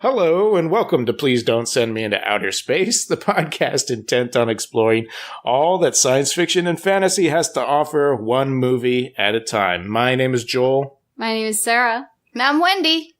Hello, and welcome to Please Don't Send Me Into Outer Space, the podcast intent on exploring all that science fiction and fantasy has to offer, one movie at a time. My name is Joel. My name is Sarah. And I'm Wendy.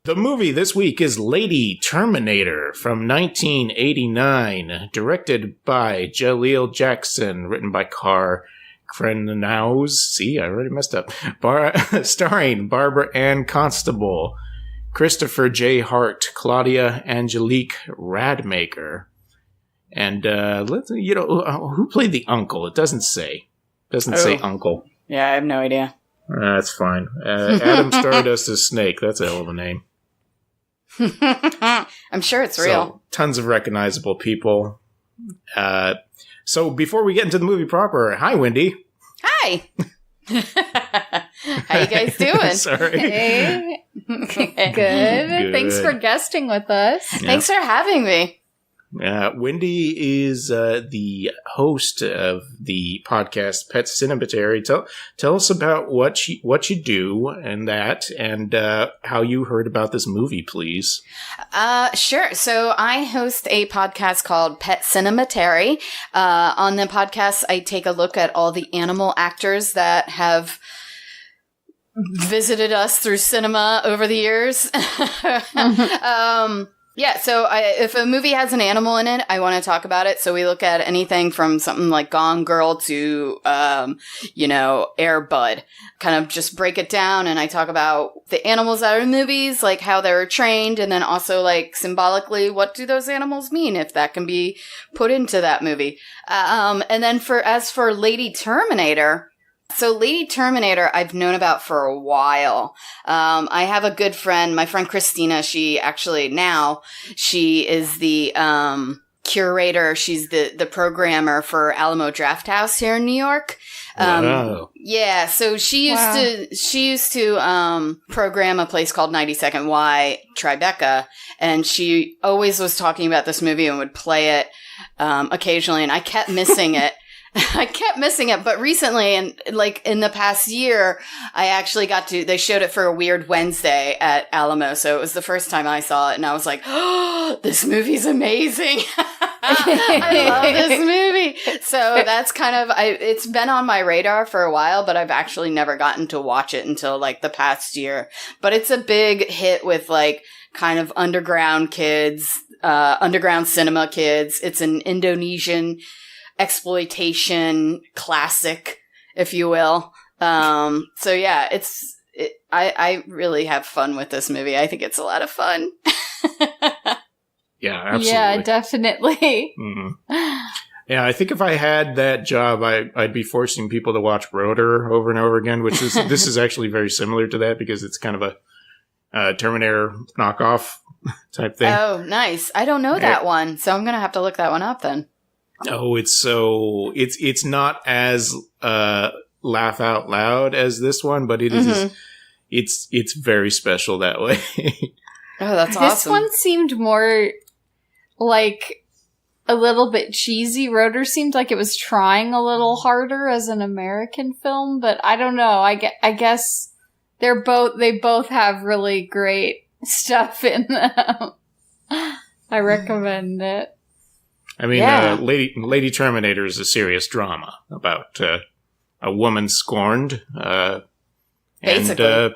The movie this week is Lady Terminator from 1989, directed by Jaleel Jackson, written by Carr Crennaus. See, I already messed up. Starring Barbara Ann Constable, Christopher J. Hart, Claudia Angelique Radmacher, and who played the uncle? It doesn't say. Say uncle. Yeah, I have no idea. That's fine. Adam Stardust as Snake. That's a hell of a name. I'm sure it's real. So, tons of recognizable people. So before we get into the movie proper, hi, Wendy. Hi. How you guys doing? Sorry. Hey. Good. Thanks for guesting with us. Yeah. Thanks for having me. Wendy is the host of the podcast Pet Cinematary. Tell us about what you do and how you heard about this movie, please. Sure. So I host a podcast called Pet Cinematary. On the podcast, I take a look at all the animal actors that have visited us through cinema over the years. Yeah, so if a movie has an animal in it, I want to talk about it. So we look at anything from something like Gone Girl to, Air Bud. Kind of just break it down, and I talk about the animals that are in movies, like how they're trained, and then also like symbolically, what do those animals mean if that can be put into that movie. And then as for Lady Terminator. So Lady Terminator, I've known about for a while. I have a good friend, my friend Christina. She is the curator. She's the programmer for Alamo Drafthouse here in New York. Wow. Yeah, so she used to program a place called 92nd Y Tribeca, and she always was talking about this movie and would play it occasionally, and I kept missing it. But recently, and like in the past year, I actually they showed it for a Weird Wednesday at Alamo, so it was the first time I saw it, and I was like, oh, this movie's amazing. I love this movie. So that's kind of, it's been on my radar for a while, but I've actually never gotten to watch it until like the past year. But it's a big hit with like kind of underground kids, underground cinema kids. It's an Indonesian exploitation classic, if you will. So yeah, I really have fun with this movie. I think it's a lot of fun. Yeah, absolutely. Yeah, definitely. Mm-hmm. Yeah, I think if I had that job, I'd be forcing people to watch Rotor over and over again, which is this is actually very similar to that because it's kind of a Terminator knockoff type thing. Oh, nice. I don't know that one, so I'm gonna have to look that one up then. Oh, it's not as laugh out loud as this one, but it is it's very special that way. Oh, that's awesome. This one seemed more like a little bit cheesy. Rotor seemed like it was trying a little harder as an American film, but I don't know. I guess they both have really great stuff in them. I recommend it. I mean, Lady Terminator is a serious drama about a woman scorned. Basically.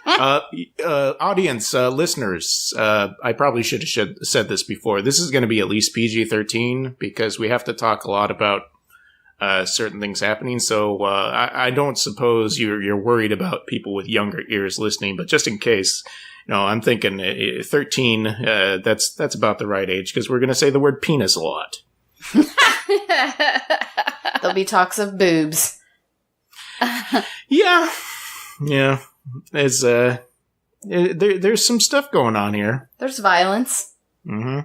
Audience, listeners, I probably should have said this before. This is going to be at least PG-13 because we have to talk a lot about certain things happening. So I don't suppose you're worried about people with younger ears listening, but just in case, I'm thinking 13. That's about the right age because we're going to say the word penis a lot. There'll be talks of boobs. Yeah. there's some stuff going on here. There's violence. Mm-hmm.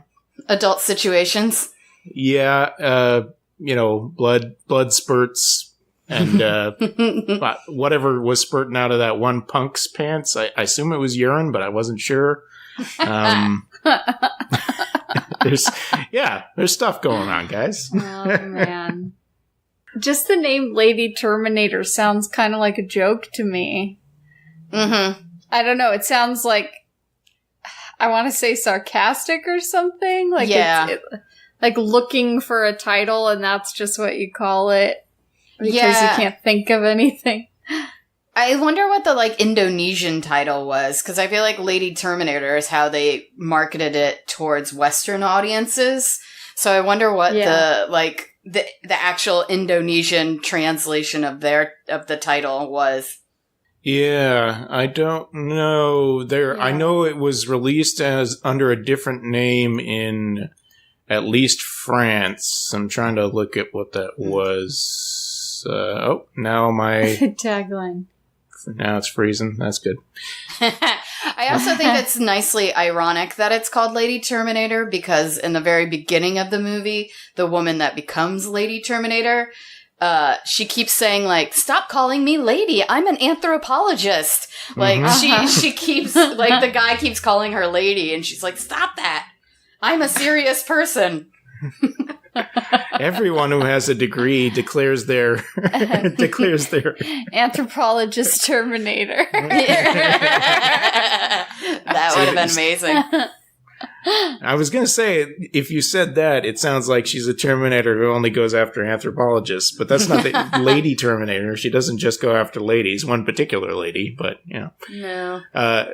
Adult situations. Yeah, blood spurts and whatever was spurting out of that one punk's pants. I assume it was urine, but I wasn't sure. There's stuff going on, guys. Oh, man. Just the name Lady Terminator sounds kind of like a joke to me. Mm-hmm. I don't know. It sounds like, I want to say sarcastic or something. Like, like looking for a title and that's just what you call it. Because you can't think of anything. I wonder what the Indonesian title was, because I feel like Lady Terminator is how they marketed it towards Western audiences. So I wonder what the actual Indonesian translation of the title was. Yeah, I don't know. I know it was released as under a different name in at least France. I'm trying to look at what that was. Now my tagline. Now it's freezing. That's good. I also think it's nicely ironic that it's called Lady Terminator, because in the very beginning of the movie, the woman that becomes Lady Terminator, she keeps saying, stop calling me lady. I'm an anthropologist. She keeps, the guy keeps calling her lady, and she's like, stop that. I'm a serious person. Everyone who has a degree declares their anthropologist Terminator. That would have been amazing. I was going to say, if you said that, it sounds like she's a Terminator who only goes after anthropologists, but that's not the Lady Terminator. She doesn't just go after ladies, one particular lady, but, No.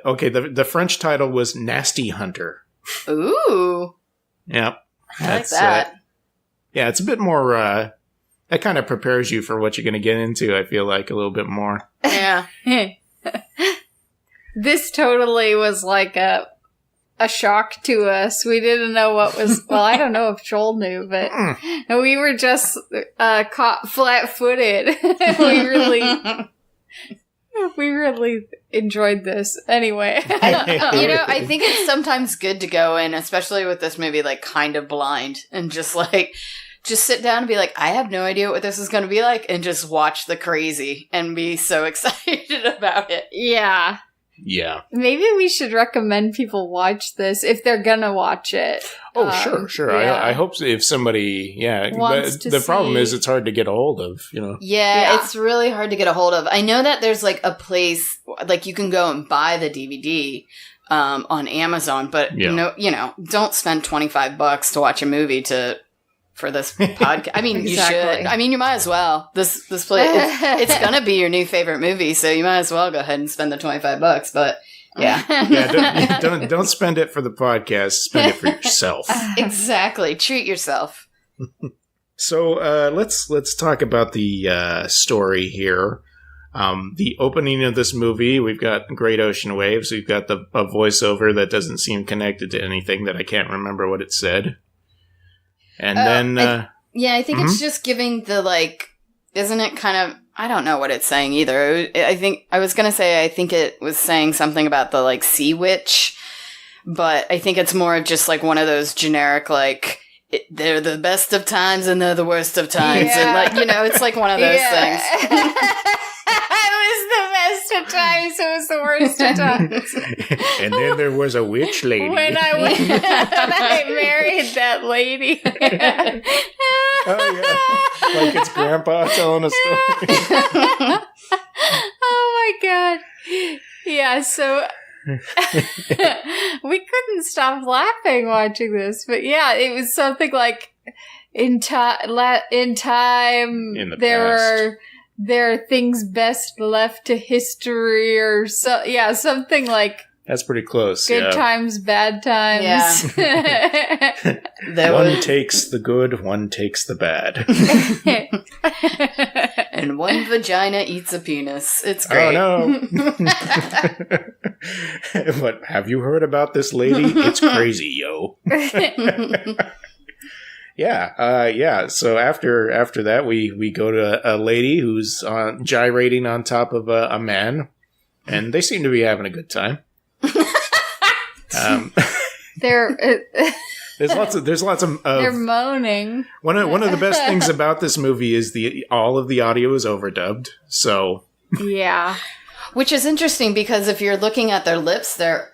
Okay, the French title was Nasty Hunter. Ooh. Yep. I like that. Yeah, it's a bit more, that kind of prepares you for what you're going to get into, I feel like, a little bit more. Yeah. This totally was like a shock to us. We didn't know what was, well, I don't know if Joel knew, but we were just caught flat-footed. We really enjoyed this. Anyway. I think it's sometimes good to go in, especially with this movie, kind of blind, and just sit down and be like, I have no idea what this is going to be like, and just watch the crazy and be so excited about it. Yeah. Yeah. Maybe we should recommend people watch this if they're gonna watch it. Oh, sure. Yeah. I hope if somebody, the problem is it's hard to get a hold of, Yeah, it's really hard to get a hold of. I know that there's a place, you can go and buy the DVD on Amazon, but don't spend $25 to watch a movie for this podcast. I mean, Exactly. You should. I mean, you might as well. This play, it's gonna be your new favorite movie, so you might as well go ahead and spend the $25. But yeah, don't spend it for the podcast. Spend it for yourself. Exactly. Treat yourself. So let's talk about the story here. The opening of this movie, we've got Great Ocean Waves. We've got a voiceover that doesn't seem connected to anything that I can't remember what it said. And then... I think it's just giving the, isn't it kind of... I don't know what it's saying either. I think it was saying something about the, sea witch, but I think it's more of just, one of those generic, they're the best of times and they're the worst of times. Yeah. And, it's one of those things. It was the best of times. It was the worst of times. And then there was a witch lady. When I married that lady. Oh, yeah. Like it's Grandpa telling a story. Oh, my God. Yeah, so... we couldn't stop laughing watching this. But yeah, it was something like, in time, In the past. There are things best left to history, or so. Yeah, something like That's pretty close. good times, bad times. Yeah. One takes the good, one takes the bad. And one vagina eats a penis. It's great. Oh no! But have you heard about this lady? It's crazy, yo. Yeah. So after that, we go to a lady who's gyrating on top of a man, and they seem to be having a good time. They're there's lots of they're moaning. One of the best things about this movie is all of the audio is overdubbed. So yeah, which is interesting because if you're looking at their lips, they're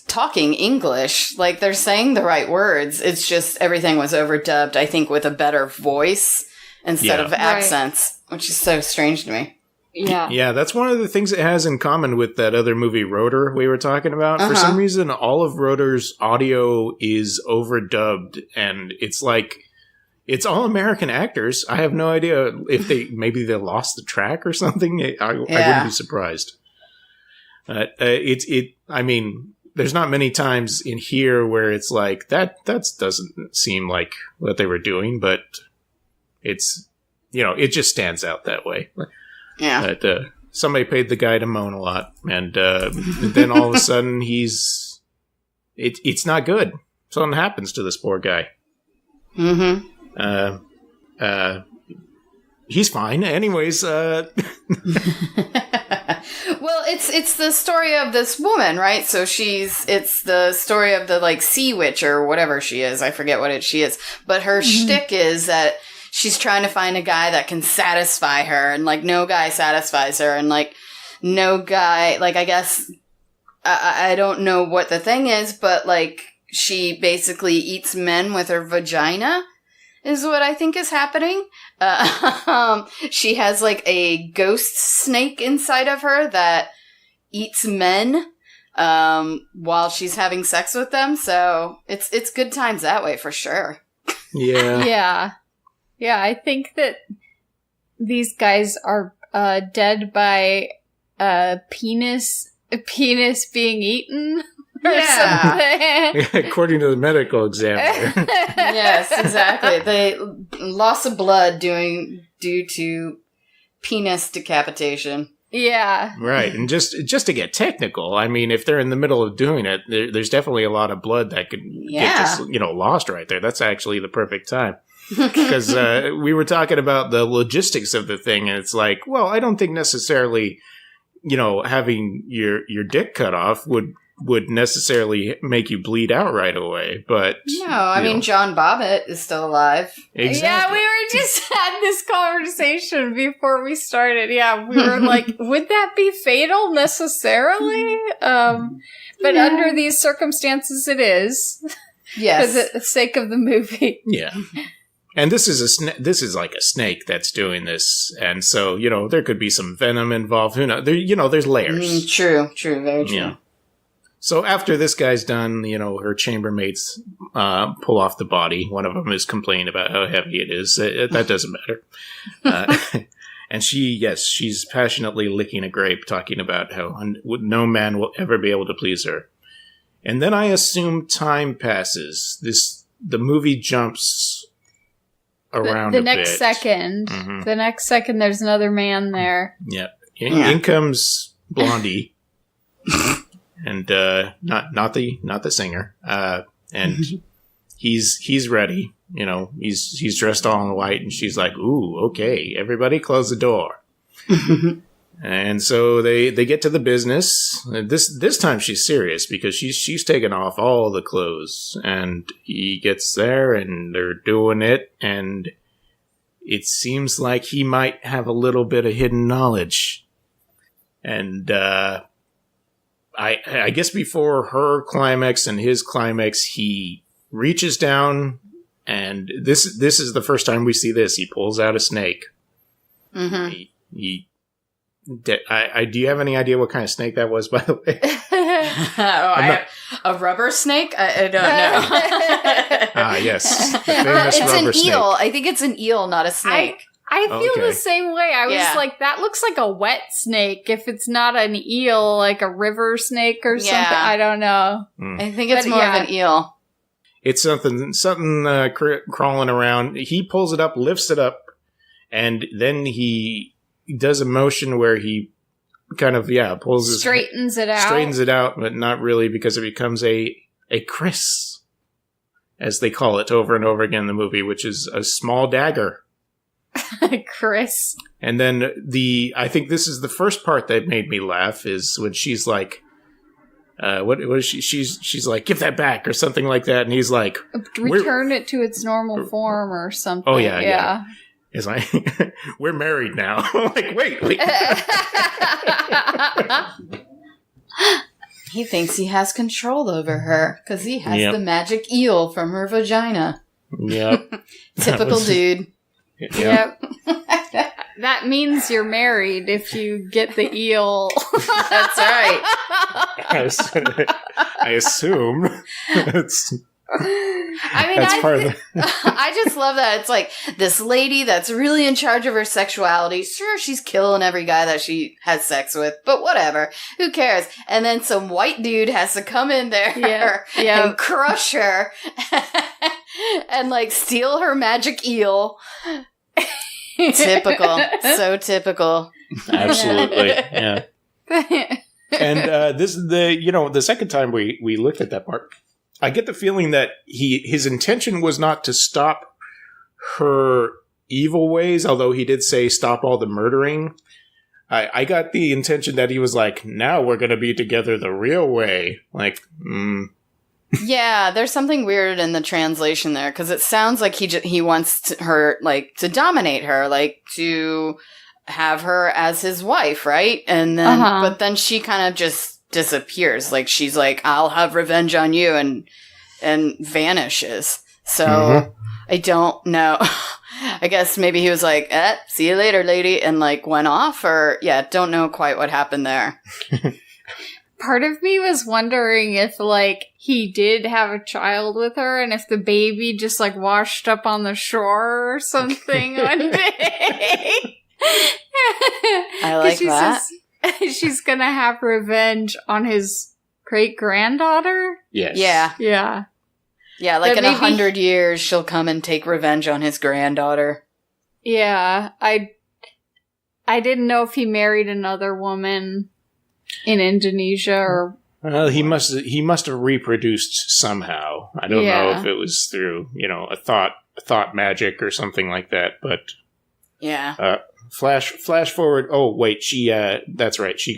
talking English, like they're saying the right words. It's just everything was overdubbed, I think, with a better voice instead of accents, which is so strange to me. Yeah. Yeah, that's one of the things it has in common with that other movie, Rotor, we were talking about. For some reason, all of Rotor's audio is overdubbed, and it's like, it's all American actors. I have no idea if maybe they lost the track or something. I wouldn't be surprised. I mean, there's not many times in here where it's like, that doesn't seem like what they were doing, but it's, it just stands out that way. Yeah. But somebody paid the guy to moan a lot, and then all of a sudden it's not good. Something happens to this poor guy. Mm-hmm. He's fine. Anyways, well, it's the story of this woman, right? So it's the story of the like sea witch or whatever she is. I forget what she is, but her shtick is that she's trying to find a guy that can satisfy her, and like no guy satisfies her, and like no guy, like I guess I don't know what the thing is, but like she basically eats men with her vagina is what I think is happening. She has like a ghost snake inside of her that eats men while she's having sex with them. So it's good times that way for sure. Yeah. Yeah, I think that these guys are dead by penis being eaten or something. According to the medical examiner. Yes, exactly. They loss of blood due to penis decapitation. Yeah. Right, and just to get technical, I mean, if they're in the middle of doing it, there's definitely a lot of blood that could get just, lost right there. That's actually the perfect time. Because we were talking about the logistics of the thing, and it's like, well, I don't think necessarily, having your dick cut off would necessarily make you bleed out right away. But no, I mean, John Bobbitt is still alive. Exactly. Yeah, we were just had this conversation before we started. Yeah, we were like, would that be fatal necessarily? But under these circumstances, it is. Yes, for the sake of the movie. Yeah. And this is like a snake that's doing this, and so there could be some venom involved. Who knows? There's layers. True, very true. Yeah. So after this guy's done, her chambermaids pull off the body. One of them is complaining about how heavy it is. That doesn't matter. And she's passionately licking a grape, talking about how no man will ever be able to please her. And then I assume time passes. The movie jumps around the a next bit. Second. Mm-hmm. The next second, there's another man there. Yep. In comes Blondie, and not the singer. And he's ready. He's dressed all in white, and she's like, "Ooh, okay, everybody, close the door." And so they get to the business. This time she's serious because she's taken off all the clothes, and he gets there and they're doing it, and it seems like he might have a little bit of hidden knowledge. And I guess before her climax and his climax, he reaches down, and this is the first time we see this. He pulls out a snake. Mm-hmm. Do you have any idea what kind of snake that was, by the way? A rubber snake? I don't know. Yes. The famous it's rubber an snake. eel. I think it's an eel, not a snake. I feel the same way. I was like, that looks like a wet snake. If it's not an eel, like a river snake or something. I don't know. I think it's more of an eel. It's something crawling around. He pulls it up, lifts it up, and then he does a motion where he kind of pulls straightens it out, but not really, because it becomes a kriss, as they call it over and over again in the movie, which is a small dagger. Chris. And then I think this is the first part that made me laugh is when she's like, what is she? She's like, give that back or something like that. And he's like, return it to its normal form or something. Oh, yeah. It's like, we're married now. Like, wait. He thinks he has control over her because he has the magic eel from her vagina. Yep. Typical dude. Yep. That means you're married if you get the eel. That's right. I assume. I just love that. It's like this lady that's really in charge of her sexuality. Sure, she's killing every guy that she has sex with, but whatever. Who cares? And then some white dude has to come in there and crush her and like steal her magic eel. Typical. So typical. Absolutely. Yeah. And this is the second time we looked at that part. I get the feeling that his intention was not to stop her evil ways, although he did say stop all the murdering. I got the intention that he was like, now we're going to be together the real way. Like, Yeah, there's something weird in the translation there, because it sounds like he wants her, like, to dominate her, like, to have her as his wife, right? And then, but then she kind of just disappears. Like, she's like, I'll have revenge on you, and vanishes. So, I don't know. I guess maybe he was like, see you later, lady, and, like, went off, or, don't know quite what happened there. Part of me was wondering if, like, he did have a child with her, and if the baby just, like, washed up on the shore or something one day. I like that. She's gonna have revenge on his great-granddaughter? Yes. Yeah, like in 100 years, she'll come and take revenge on his granddaughter. Yeah, I didn't know if he married another woman in Indonesia or... Well, he must have reproduced somehow. I don't know if it was through, a thought magic or something like that, but... Yeah. Flash forward. Oh, wait, that's right. She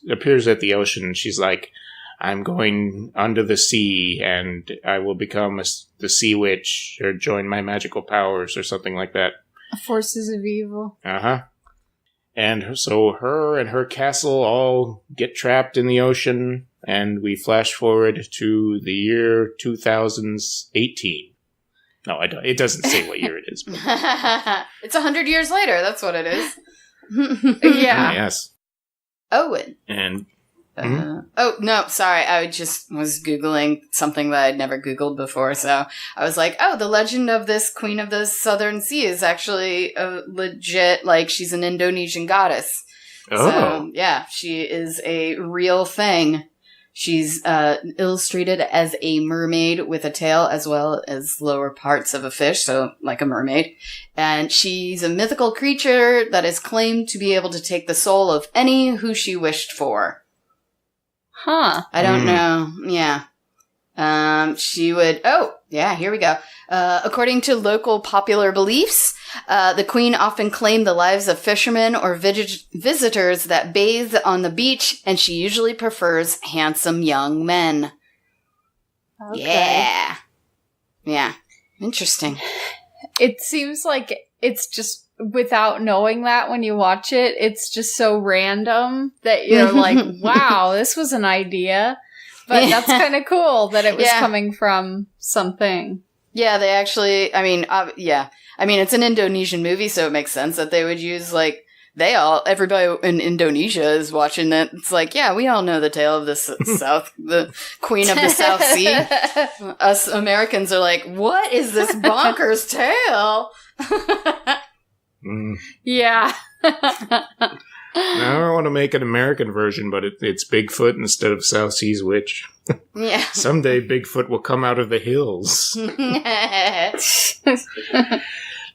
appears at the ocean, and she's like, I'm going under the sea, and I will become the sea witch, or join my magical powers, or something like that. Forces of evil. Uh-huh. And so her and her castle all get trapped in the ocean, and we flash forward to the year 2018. No, I don't. It doesn't say what year it is. But. It's 100 years later. That's what it is. Yeah. Yes. Owen. And... Oh, no, sorry. I just was Googling something that I'd never Googled before. So I was like, oh, the legend of this Queen of the Southern Sea is actually a legit, like, she's an Indonesian goddess. Oh. So, yeah, she is a real thing. She's illustrated as a mermaid with a tail as well as lower parts of a fish, so like a mermaid. And she's a mythical creature that is claimed to be able to take the soul of any who she wished for. Huh. I don't know. Yeah. She would... Oh, yeah, here we go. According to local popular beliefs, the queen often claimed the lives of fishermen or visitors that bathe on the beach, and she usually prefers handsome young men. Okay. Yeah. Interesting. It seems like it's just... Without knowing that when you watch it, it's just so random that you're like, wow, this was an idea. But that's kind of cool that it was coming from something. Yeah, they actually, I mean, it's an Indonesian movie, so it makes sense that they would use, like, everybody in Indonesia is watching that. It's like, yeah, we all know the tale of the Queen of the South Sea. Us Americans are like, what is this bonkers tale? Yeah. I don't want to make an American version, but it's Bigfoot instead of South Seas Witch. Yeah. Someday Bigfoot will come out of the hills.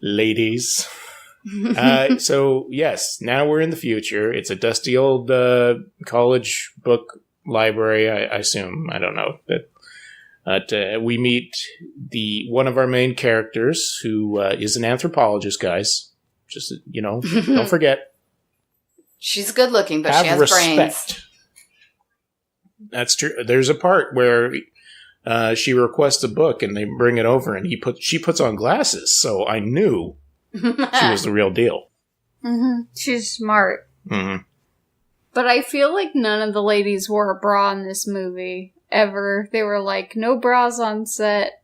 Ladies. So, yes, now we're in the future. It's a dusty old college book library, I assume. I don't know. But we meet one of our main characters, who is an anthropologist, guys. Just, don't forget. She's good looking, but Have she has respect. brains. That's true. There's a part where she requests a book and they bring it over and she puts on glasses. So I knew she was the real deal. Mm-hmm. She's smart. Mm-hmm. But I feel like none of the ladies wore a bra in this movie, ever. They were like, no bras on set.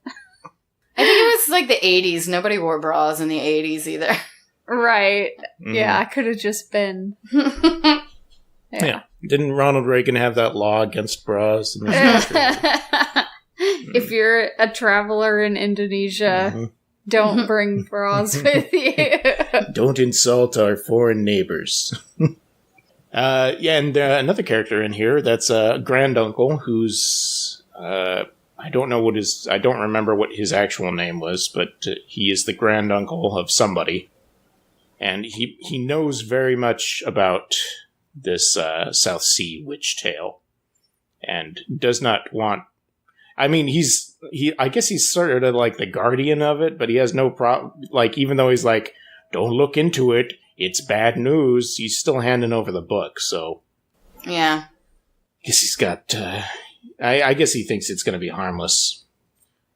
I think it was like the 80s. Nobody wore bras in the 80s either. Right. Mm-hmm. Yeah, I could have just been. Yeah. Didn't Ronald Reagan have that law against bras? In this country? If you're a traveler in Indonesia, don't bring bras with you. Don't insult our foreign neighbors. And another character in here, that's a granduncle who's, I don't remember what his actual name was, but he is the granduncle of somebody. And he knows very much about this South Sea witch tale. And does not want, I mean, I guess he's sort of like the guardian of it, but he has no problem, like, even though he's like, don't look into it, it's bad news, he's still handing over the book, so. Yeah. Guess he's got, I guess he thinks it's going to be harmless.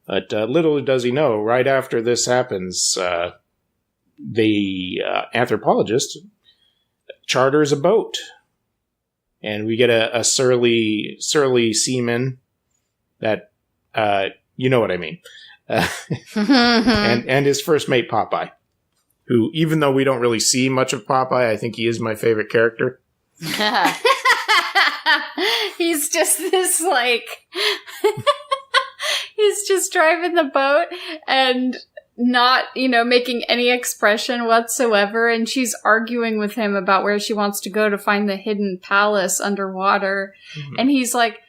But little does he know, right after this happens, the anthropologist charters a boat. And we get a surly seaman that, you know what I mean. And his first mate, Popeye. Who, even though we don't really see much of Popeye, I think he is my favorite character. He's just this, like... he's just driving the boat and not, making any expression whatsoever. And she's arguing with him about where she wants to go to find the hidden palace underwater. Mm-hmm. And he's like,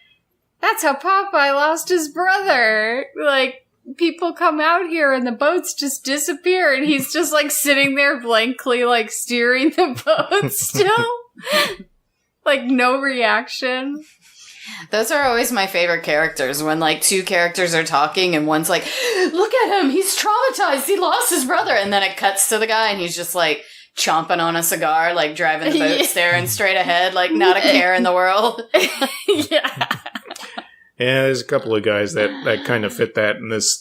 that's how Popeye lost his brother. Like, people come out here and the boats just disappear, and he's just like sitting there blankly, like steering the boat still. Like no reaction. Those are always my favorite characters, when like two characters are talking and one's like, look at him, he's traumatized, he lost his brother. And then it cuts to the guy and he's just like chomping on a cigar, like driving the boat, staring straight ahead, like not a care in the world. Yeah. Yeah, there's a couple of guys that kind of fit that in this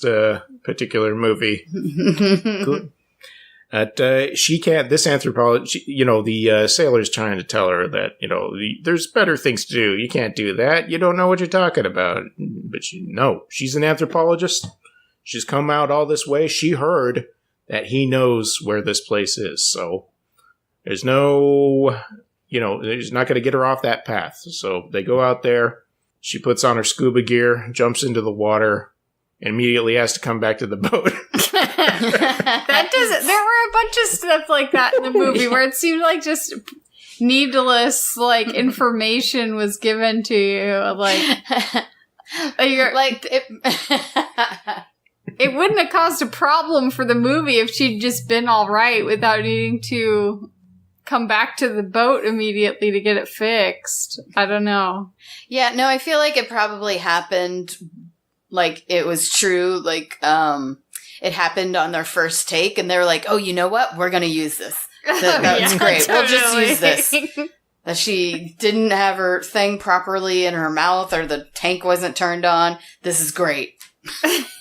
particular movie. Good. She can't, this anthropologist, the sailor's trying to tell her that, there's better things to do. You can't do that. You don't know what you're talking about. But she's an anthropologist. She's come out all this way. She heard that he knows where this place is. So there's no, there's not going to get her off that path. So they go out there. She puts on her scuba gear, jumps into the water, and immediately has to come back to the boat. There were a bunch of stuff like that in the movie where it seemed like just needless, like, information was given to you. It wouldn't have caused a problem for the movie if she'd just been all right without needing to come back to the boat immediately to get it fixed. I don't know. Yeah, no, I feel like it probably happened, like, it was true, like, it happened on their first take, and they were like, oh, you know what? We're gonna use this. That's great. Totally. We'll just use this. That she didn't have her thing properly in her mouth, or the tank wasn't turned on. This is great.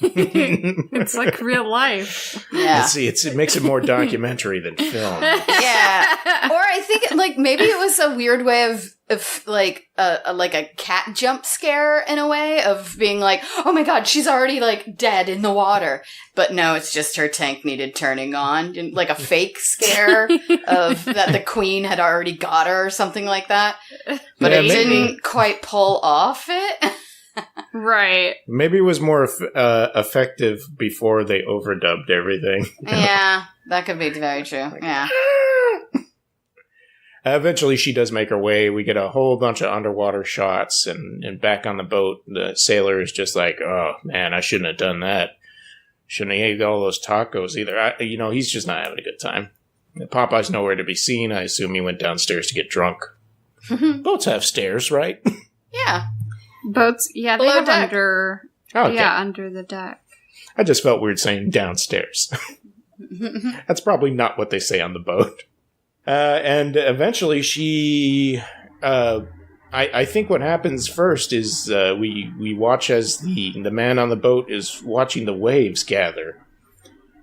It's like real life. Yeah. See, it makes it more documentary than film. Yeah. Or I think, like, maybe it was a weird way of like a cat jump scare in a way of being like, oh my god, she's already like dead in the water. But no, it's just her tank needed turning on. Like a fake scare of that the queen had already got her or something like that. But it didn't quite pull off it. Right. Maybe it was more effective before they overdubbed everything. Yeah, that could be very true. Yeah. Eventually, she does make her way. We get a whole bunch of underwater shots, and back on the boat, the sailor is just like, oh, man, I shouldn't have done that. Shouldn't have ate all those tacos either. He's just not having a good time. Popeye's nowhere to be seen. I assume he went downstairs to get drunk. Boats have stairs, right? Yeah. Boats, yeah, they have under... Okay. Yeah, under the deck. I just felt weird saying downstairs. That's probably not what they say on the boat. And eventually she... I think what happens first is we watch as the man on the boat is watching the waves gather.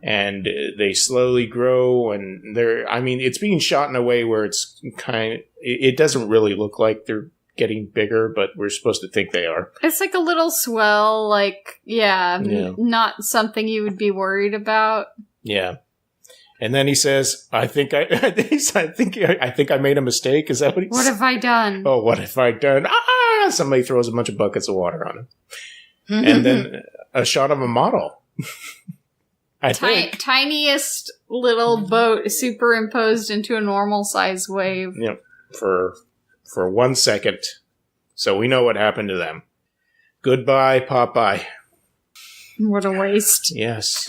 And they slowly grow, and it's being shot in a way where it's it doesn't really look like they're getting bigger, but we're supposed to think they are. It's like a little swell, not something you would be worried about. Yeah. And then he says, I think I made a mistake. Is that what he said? What have I done? Oh, what have I done? Ah! Somebody throws a bunch of buckets of water on him. And then a shot of a model. I think. Tiniest little boat superimposed into a normal size wave. Yep. For 1 second. So we know what happened to them. Goodbye, Popeye. What a waste. Yes.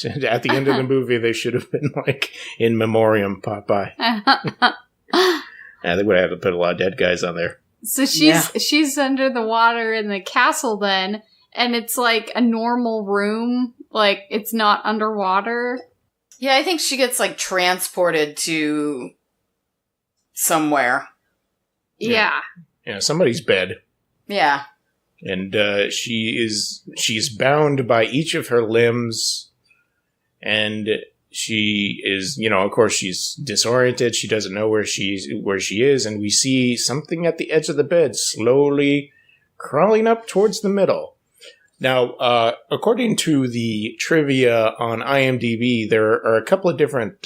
At the end of the movie, they should have been in memoriam, Popeye. I think we had to put a lot of dead guys on there. So she's under the water in the castle then, and it's like a normal room, like it's not underwater. Yeah, I think she gets transported to somewhere. Yeah. Yeah, somebody's bed. Yeah. And she's bound by each of her limbs, and she is, of course, she's disoriented. She doesn't know where she is, and we see something at the edge of the bed slowly crawling up towards the middle. Now, according to the trivia on IMDb, there are a couple of different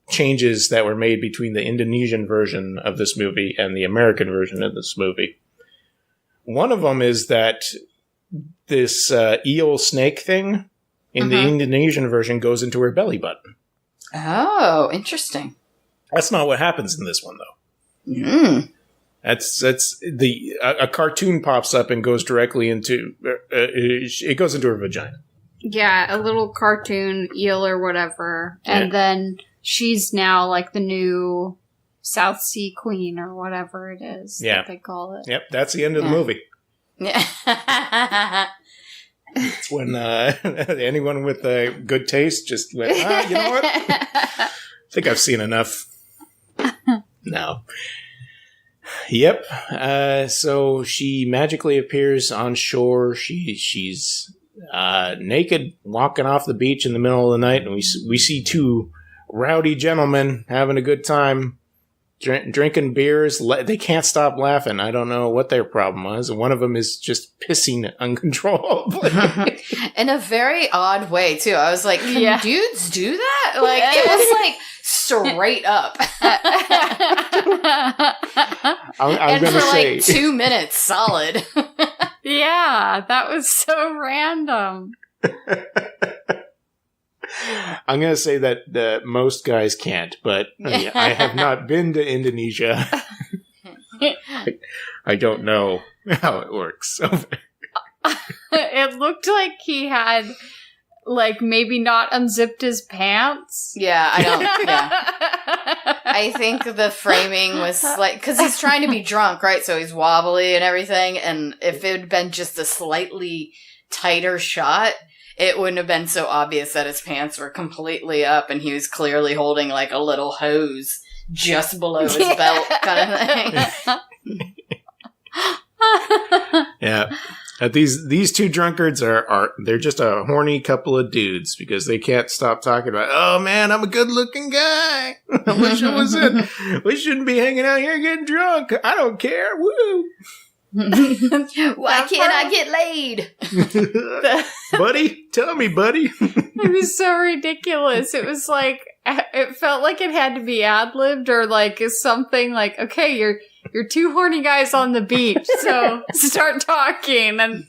changes that were made between the Indonesian version of this movie and the American version of this movie. One of them is that this eel snake thing in the Indonesian version goes into her belly button. Oh, interesting. That's not what happens in this one, though. Mm. That's a cartoon pops up and goes directly into it goes into her vagina. Yeah, a little cartoon eel or whatever, and then she's now the new South Sea Queen or whatever it is that they call it. Yep, that's the end of the movie. Yeah. It's when anyone with good taste just went, you know what? I think I've seen enough. No. Yep. So she magically appears on shore. She's naked, walking off the beach in the middle of the night, and we see two rowdy gentlemen having a good time. Drinking beers. They can't stop laughing. I don't know what their problem was. One of them is just pissing uncontrollably. In a very odd way, too. I was like, can dudes do that? It was straight up. I'm and for say 2 minutes solid. Yeah, that was so random. I'm going to say that most guys can't, but I have not been to Indonesia. I don't know how it works. It looked like he had, maybe not unzipped his pants. Yeah, I don't. Yeah. I think the framing was because he's trying to be drunk, right? So he's wobbly and everything. And if it had been just a slightly tighter shot, it wouldn't have been so obvious that his pants were completely up and he was clearly holding a little hose just below his belt kind of thing. Yeah. These two drunkards they're just a horny couple of dudes because they can't stop talking about, oh man, I'm a good looking guy. I wish I was in. We shouldn't be hanging out here getting drunk. I don't care. Woo. Why can't I get laid? Buddy, tell me, buddy. It was so ridiculous. It was it felt like it had to be ad-libbed or something okay, you're two horny guys on the beach, so start talking. And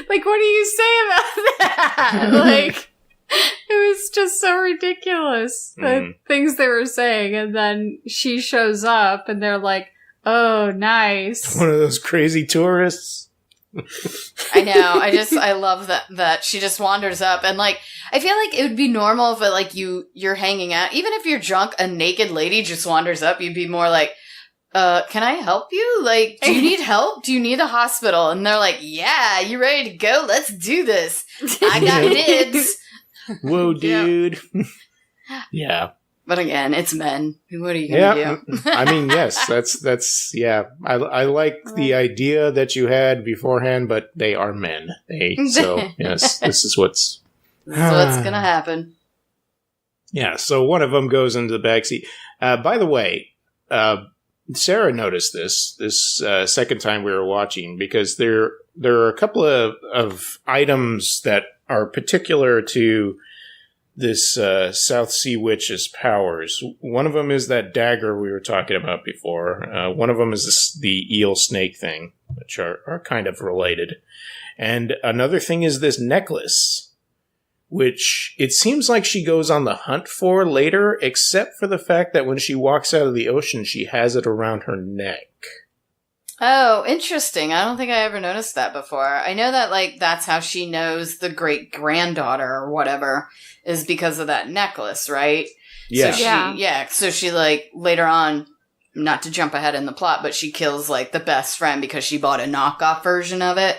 what do you say about that? It was just so ridiculous, the things they were saying. And then she shows up and they're like, oh, nice. One of those crazy tourists. I know. I love that she just wanders up and I feel like it would be normal if you're hanging out. Even if you're drunk, a naked lady just wanders up, you'd be more can I help you? Do you need help? Do you need a hospital? And they're like, yeah, you ready to go? Let's do this. I got dibs. Whoa, dude. Yeah. But again, it's men. What are you going to do? I mean, yes, that's yeah. I like the idea that you had beforehand, but they are men. So yes, this is what's going to happen. Yeah, so one of them goes into the backseat. By the way, Sarah noticed this second time we were watching, because there are a couple of items that are particular to this South Sea Witch's powers. One of them is that dagger we were talking about before. One of them is the eel snake thing, which are kind of related. And another thing is this necklace, which it seems like she goes on the hunt for later, except for the fact that when she walks out of the ocean, she has it around her neck. Oh, interesting. I don't think I ever noticed that before. I know that, that's how she knows the great-granddaughter or whatever is because of that necklace, right? Yeah. So she, later on, not to jump ahead in the plot, but she kills, the best friend because she bought a knockoff version of it.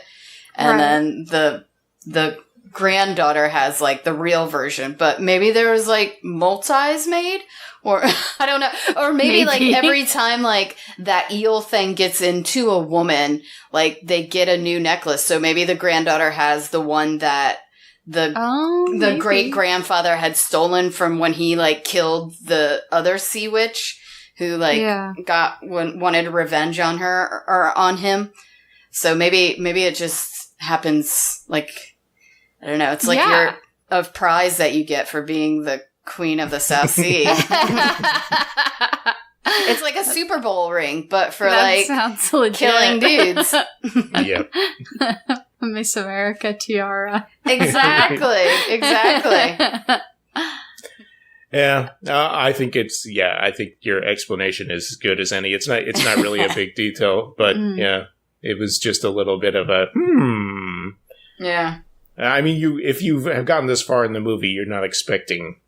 And then the granddaughter has, the real version. But maybe there was, multis made? Or, I don't know. Or maybe. Every time, that eel thing gets into a woman, they get a new necklace. So maybe the granddaughter has the one that the great-grandfather had stolen from when he, killed the other sea witch who, wanted revenge on her, or on him. So maybe it just happens, I don't know. It's your of prize that you get for being the Queen of the South Sea. It's like a Super Bowl ring, but for sounds legit. Killing dudes. Yep. Miss America tiara. Exactly. Yeah, I think I think your explanation is as good as any. It's not really a big detail, but yeah, it was just a little bit of a Yeah. I mean, if you have gotten this far in the movie, you're not expecting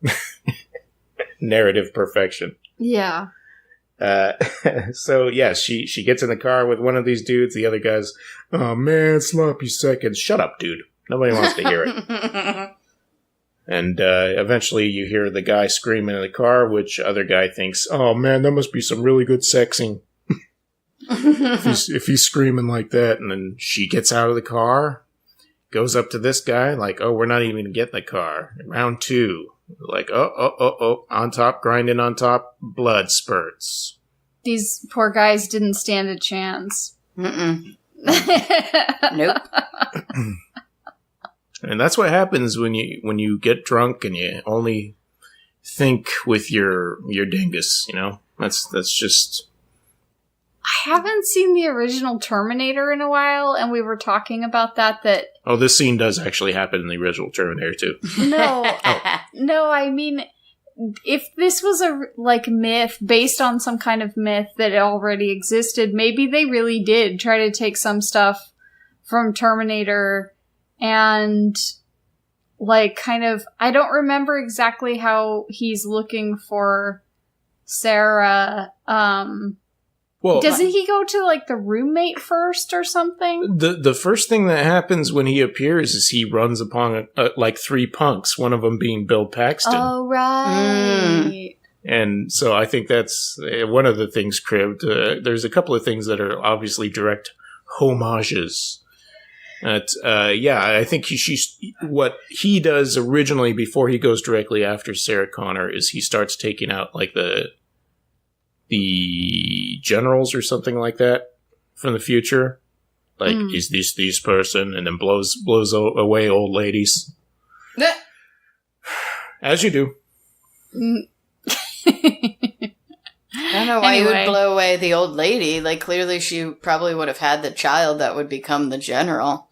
narrative perfection. Yeah. So yes, she gets in the car with one of these dudes. The other guy's, "Oh man, sloppy seconds." Shut up, dude. Nobody wants to hear it. And eventually you hear the guy screaming in the car, which other guy thinks, "Oh man, that must be some really good sexing." if he's screaming like that. And then she gets out of the car, goes up to this guy, "Oh, we're not even going to get in the car." Round 2. Oh, on top, grinding on top, blood spurts. These poor guys didn't stand a chance. Mm-mm. Nope. And that's what happens when you get drunk and you only think with your dingus, That's just... I haven't seen the original Terminator in a while, and we were talking about that... Oh, this scene does actually happen in the original Terminator, too. No. No, I mean, if this was a, myth, based on some kind of myth that already existed, maybe they really did try to take some stuff from Terminator and, I don't remember exactly how he's looking for Sarah, Well, doesn't he go to, the roommate first or something? The first thing that happens when he appears is he runs upon, 3 punks, one of them being Bill Paxton. Oh, right. And so I think that's one of the things cribbed. There's a couple of things that are obviously direct homages. I think what he does originally before he goes directly after Sarah Connor is he starts taking out, the generals or something like that from the future. Is this person? And then blows away old ladies. As you do. I don't know why you would blow away the old lady. Clearly she probably would have had the child that would become the general.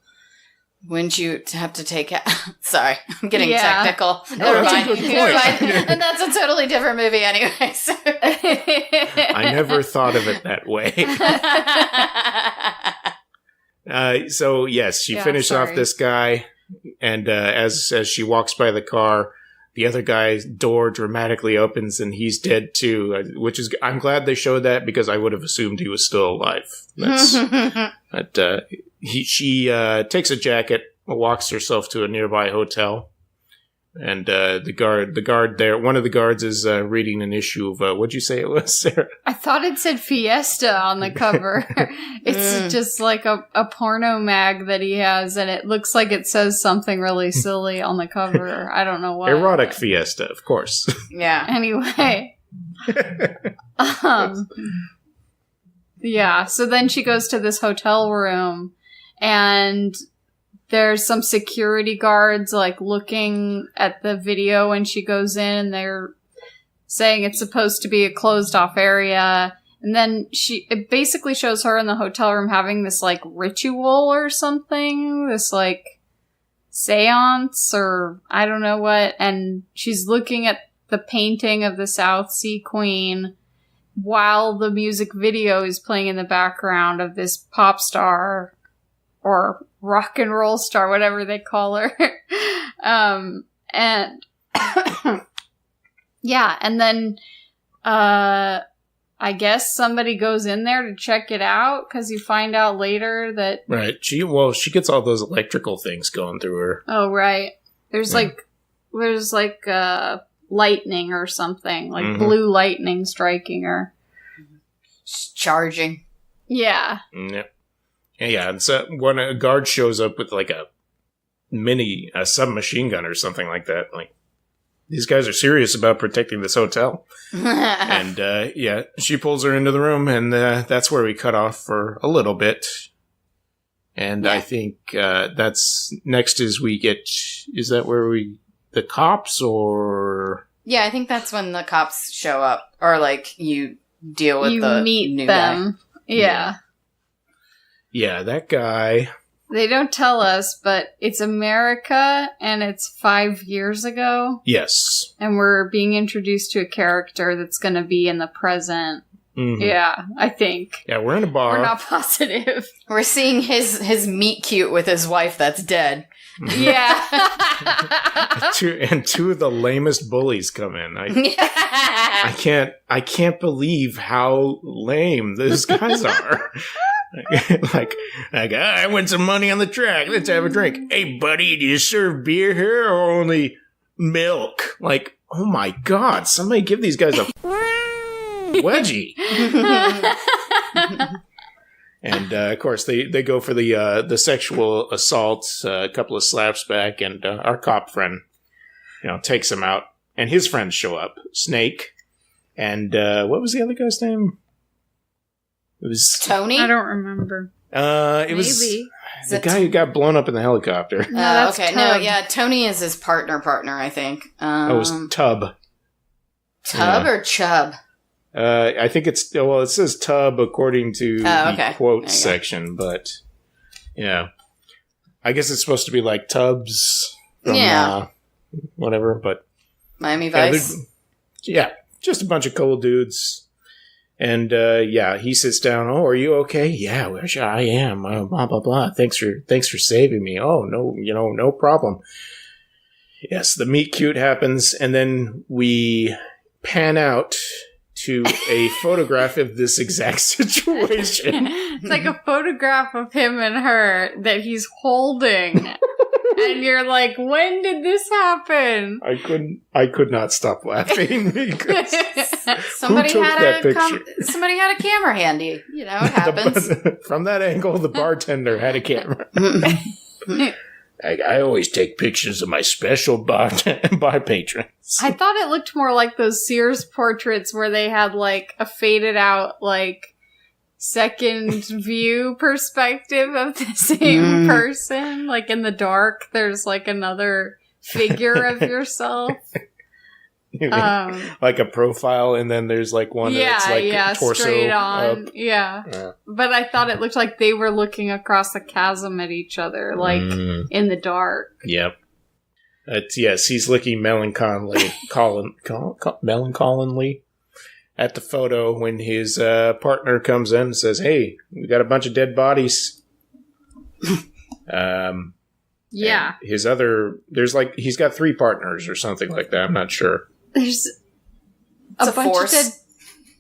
Wouldn't you have to take out... Sorry, I'm getting technical. Never mind. And that's a totally different movie anyway. So. I never thought of it that way. So, yes, she finished off this guy, and as she walks by the car, the other guy's door dramatically opens, and he's dead too, which is... I'm glad they showed that, because I would have assumed he was still alive. She takes a jacket, walks herself to a nearby hotel, And the guard there, one of the guards is reading an issue of, what'd you say it was, Sarah? I thought it said Fiesta on the cover. It's just like a porno mag that he has, and it looks like it says something really silly on the cover. I don't know why. Erotic Fiesta, of course. Yeah. Anyway. Yeah, so then she goes to this hotel room, and there's some security guards, like, looking at the video when she goes in, and they're saying it's supposed to be a closed-off area. And then it basically shows her in the hotel room having this, like, ritual or something. This, like, seance or I don't know what. And she's looking at the painting of the South Sea Queen while the music video is playing in the background of this pop star or rock and roll star, whatever they call her. And yeah, and then I guess somebody goes in there to check it out because you find out later that Right. She gets all those electrical things going through her. oh right, there's like lightning or something, like blue lightning striking her. Charging. Yeah. Yep. Yeah, and so when a guard shows up with like a submachine gun or something like that, like, these guys are serious about protecting this hotel. And yeah, she pulls her into the room, and that's where we cut off for a little bit. And I think that's next is that where the cops or? Yeah, I think that's when the cops show up, or like you deal with the meet new them. guy. Yeah. Yeah, that guy. They don't tell us, but it's America, and it's 5 years ago. Yes. And we're being introduced to a character that's going to be in the present. Mm-hmm. Yeah, I think. Yeah, we're in a bar. We're not positive. We're seeing his meet cute with his wife that's dead. Yeah. And two of the lamest bullies come in. I can't believe how lame those guys are. like, I win some money on the track. Let's have a drink. Hey, buddy, do you serve beer here or only milk? Like, oh my God, somebody give these guys a wedgie. And of course, they go for the sexual assault, a couple of slaps back, and our cop friend, takes him out, and his friends show up, Snake, and what was the other guy's name? It was Tony. I don't remember. It was the guy who got blown up in the helicopter. No, that's okay. Tub. No, yeah, Tony is his partner, I think. It was Tub. Tub or Chub? I think it says Tub according to the quotes section, but yeah. I guess it's supposed to be like Tubbs from whatever, but Miami Vice. Yeah, just a bunch of cool dudes. And he sits down. Oh, are you okay? Yeah, well, sure, I am. Blah blah blah. Thanks for saving me. Oh no, no problem. Yes, the meet cute happens, and then we pan out to a photograph of this exact situation. It's like a photograph of him and her that he's holding. And you're like, when did this happen? I could not stop laughing because somebody who took had that picture? Somebody had a camera handy. It happens. From that angle, the bartender had a camera. I always take pictures of my special bar patrons. I thought it looked more like those Sears portraits where they had like a faded out like second view perspective of the same person. Like in the dark, there's like another figure of yourself. Like a profile, and then there's like one that's like torso straight on. up. Yeah. But I thought it looked like they were looking across the chasm at each other, like in the dark. Yep. Yes, he's looking melancholy at the photo when his partner comes in and says, "Hey, we got a bunch of dead bodies." Yeah. He's got 3 partners or something like that. I'm not sure. There's a bunch force. of dead.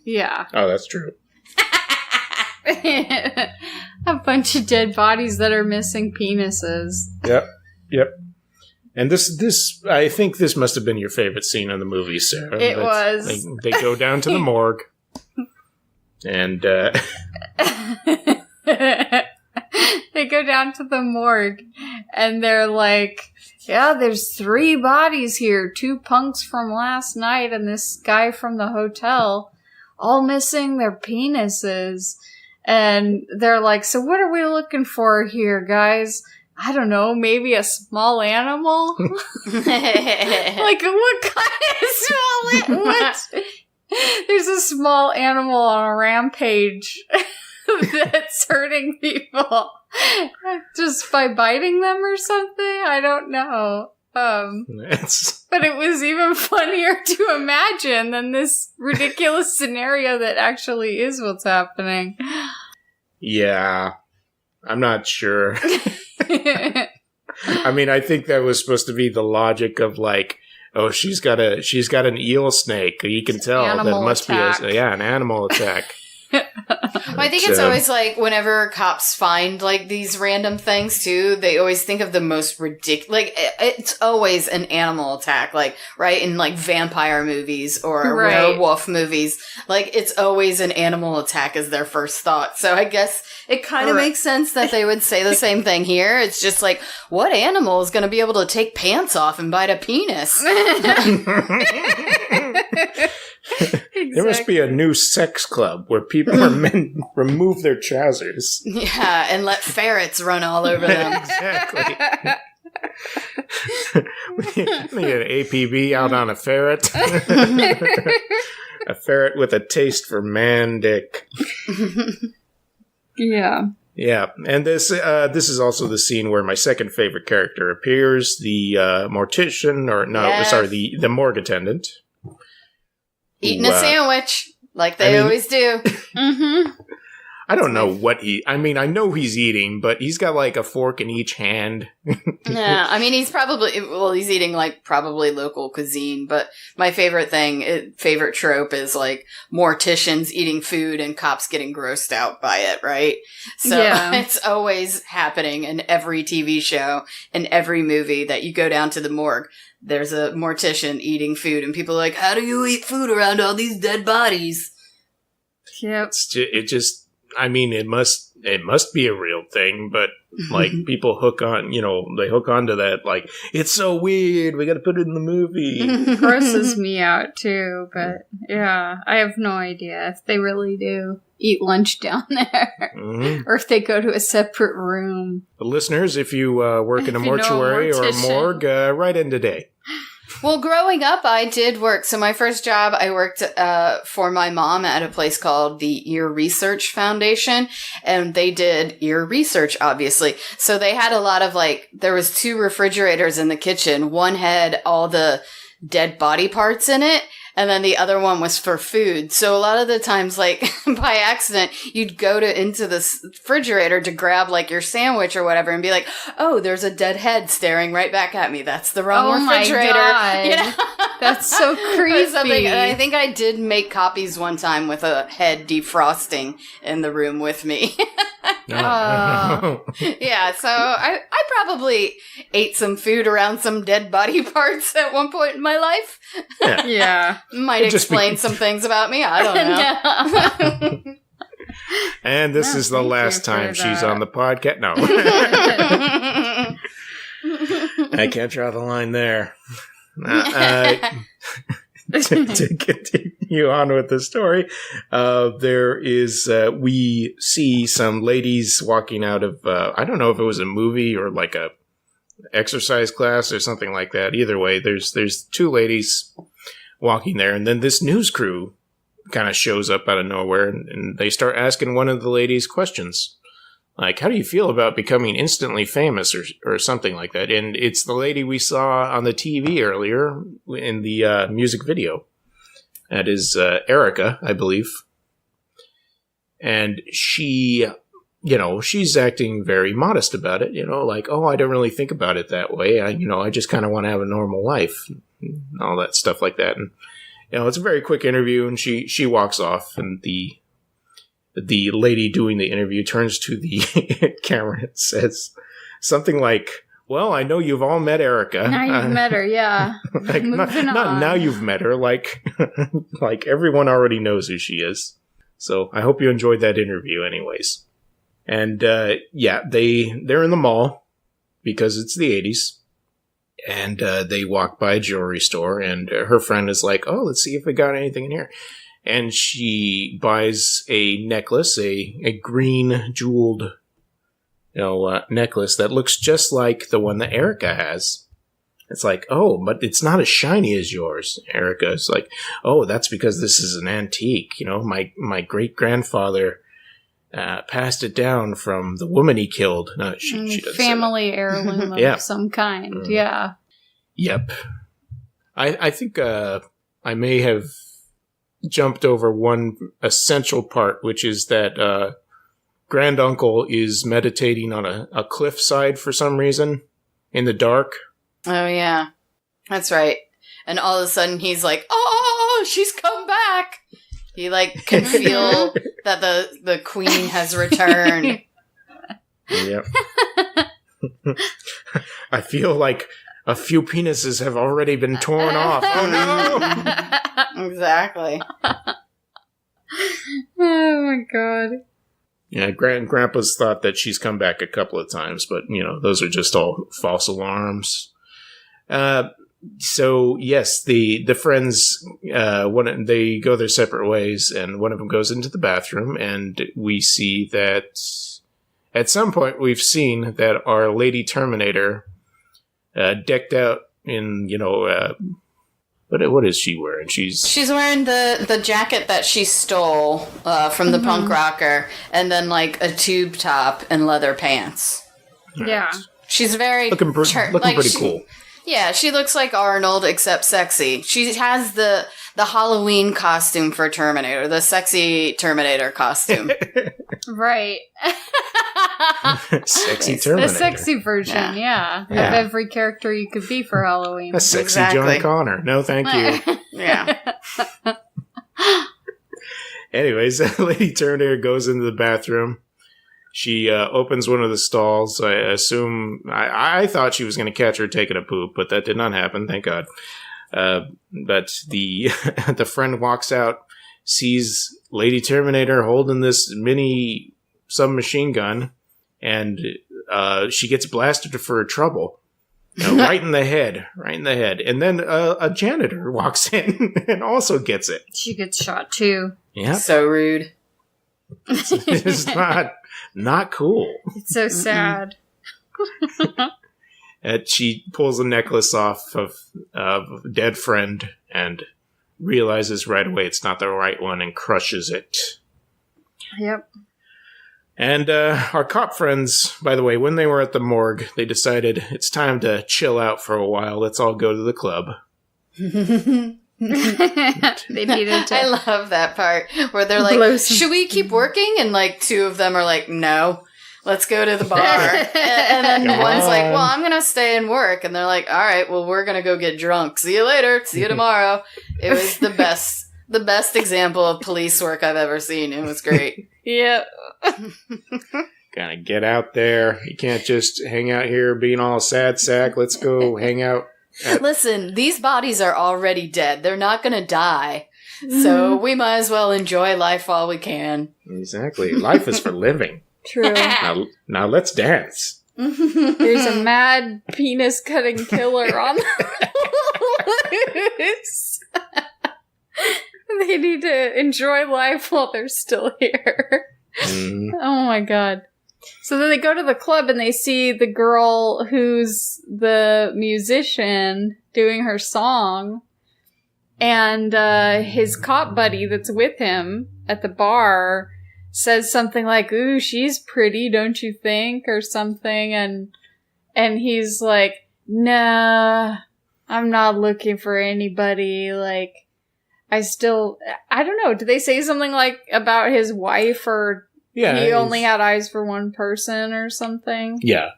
Yeah. Oh, that's true. A bunch of dead bodies that are missing penises. Yep. And this, I think this must have been your favorite scene in the movie, Sarah. It was. They go down to the morgue, and they go down to the morgue, and they're like, yeah, there's 3 bodies here, 2 punks from last night and this guy from the hotel, all missing their penises. And they're like, so what are we looking for here, guys? I don't know, maybe a small animal? Like, what kind of small animal? What? There's a small animal on a rampage that's hurting people just by biting them or something? I don't know. But it was even funnier to imagine than this ridiculous scenario that actually is what's happening. Yeah, I'm not sure. I mean, I think that was supposed to be the logic of like, oh, she's got an eel snake. You can tell that it must attack. be an animal attack. Well, I think it's always like whenever cops find like these random things too, they always think of the most ridiculous. Like it's always an animal attack, like right in like vampire movies or werewolf movies. Like it's always an animal attack as their first thought. So I guess it kind of makes sense that they would say the same thing here. It's just like, what animal is going to be able to take pants off and bite a penis? Exactly. There must be a new sex club where people or men remove their trousers. Yeah, and let ferrets run all over them. Exactly. We get an APB out on a ferret. A ferret with a taste for man dick. Yeah. Yeah, and this is also the scene where my second favorite character appears, the mortician, the morgue attendant. Eating a sandwich, like they always do. Mm-hmm. I don't know what I know he's eating, but he's got like a fork in each hand. Yeah, I mean, he's eating like probably local cuisine, but my favorite trope is like morticians eating food and cops getting grossed out by it, right? So It's always happening in every TV show, in every movie that you go down to the morgue. There's a mortician eating food, and people are like, how do you eat food around all these dead bodies? Yep. It must be a real thing, but like people hook onto that, like, it's so weird, we gotta put it in the movie. Grosses me out too, but yeah, I have no idea if they really do eat lunch down there, or if they go to a separate room. But listeners, if you work in a mortuary or a morgue, write in today. Well, growing up, I did work. So my first job, I worked for my mom at a place called the Ear Research Foundation, and they did ear research, obviously. So they had a lot of there was 2 refrigerators in the kitchen. One had all the dead body parts in it, and then the other one was for food. So a lot of the times, by accident, you'd go into the refrigerator to grab, your sandwich or whatever and be like, oh, there's a dead head staring right back at me. That's the wrong refrigerator. My God. You know? That's so creepy. And I think I did make copies one time with a head defrosting in the room with me. Yeah, so I probably ate some food around some dead body parts at one point in my life. Yeah. Might explain some things about me. I don't know. And this is the last time she's on the podcast. No. I can't draw the line there. To continue on with the story, we see some ladies walking out of, I don't know if it was a movie or like a exercise class or something like that. Either way, there's 2 ladies walking there, and then this news crew kind of shows up out of nowhere, and they start asking one of the ladies questions. Like, how do you feel about becoming instantly famous or something like that? And it's the lady we saw on the TV earlier in the music video. That is Erica, I believe. And she, she's acting very modest about it, like, oh, I don't really think about it that way. I just kind of want to have a normal life, and all that stuff like that. And, it's a very quick interview, and she walks off, and the lady doing the interview turns to the camera and says something like, well, I know you've all met Erica. Now you've met her, yeah. Like, Moving not on. now you've met her. Like, like everyone already knows who she is. So I hope you enjoyed that interview, anyways. And yeah, they're in the mall because it's the 80s. And they walk by a jewelry store, and her friend is like, "Oh, let's see if we got anything in here." And she buys a necklace, a green jeweled, necklace that looks just like the one that Erica has. It's like, "Oh, but it's not as shiny as yours." Erica's like, "Oh, that's because this is an antique. My great grandfather passed it down from the woman he killed." No, she doesn't family heirloom of some kind. Yeah. Yep. I think I may have jumped over one essential part, which is that granduncle is meditating on a cliffside for some reason in the dark. Oh, yeah. That's right. And all of a sudden he's like, "Oh, she's come back." He can feel that the queen has returned. Yep. I feel like a few penises have already been torn off. Oh no! Exactly. Oh my god. Yeah, Grandpa's thought that she's come back a couple of times, but those are just all false alarms. So yes, the friends they go their separate ways, and one of them goes into the bathroom, and we see that at some point we've seen that our Lady Terminator, decked out in what is she wearing? She's wearing the jacket that she stole from the punk rocker, and then a tube top and leather pants. Yeah, she's very looking pretty cool. Yeah, she looks like Arnold, except sexy. She has the Halloween costume for Terminator, the sexy Terminator costume. Right. Sexy Terminator. The sexy version, yeah. Of every character you could be for Halloween. A sexy John Connor. No, thank you. Yeah. Anyways, Lady Terminator goes into the bathroom. She opens one of the stalls. I assume... I thought she was going to catch her taking a poop, but that did not happen, thank God. But the the friend walks out, sees Lady Terminator holding this mini submachine gun, and she gets blasted for her trouble. Right in the head. And then a janitor walks in and also gets it. She gets shot too. Yeah. So rude. It's not cool. It's so sad. And she pulls a necklace off of a dead friend and realizes right away it's not the right one and crushes it. Yep. And our cop friends, by the way, when they were at the morgue, they decided it's time to chill out for a while. Let's all go to the club. They needed to. I love that part where they're like, "Should we keep working?" And two of them are like, "No, let's go to the bar." and then one's like, "Well, I'm gonna stay and work." And they're like, "All right, well, we're gonna go get drunk. See you later. See you tomorrow." It was the best example of police work I've ever seen. It was great. Yep. Gotta get out there. You can't just hang out here being all sad sack. Let's go hang out. Listen, these bodies are already dead. They're not going to die. So we might as well enjoy life while we can. Exactly. Life is for living. True. Now let's dance. There's a mad penis-cutting killer on the loose. They need to enjoy life while they're still here. Oh my god. So then they go to the club and they see the girl who's the musician doing her song. And his cop buddy that's with him at the bar says something like, "Ooh, she's pretty, don't you think?" or something. And he's like, "Nah, I'm not looking for anybody. I don't know. Did they say something about his wife or he only had eyes for one person or something?" Yeah.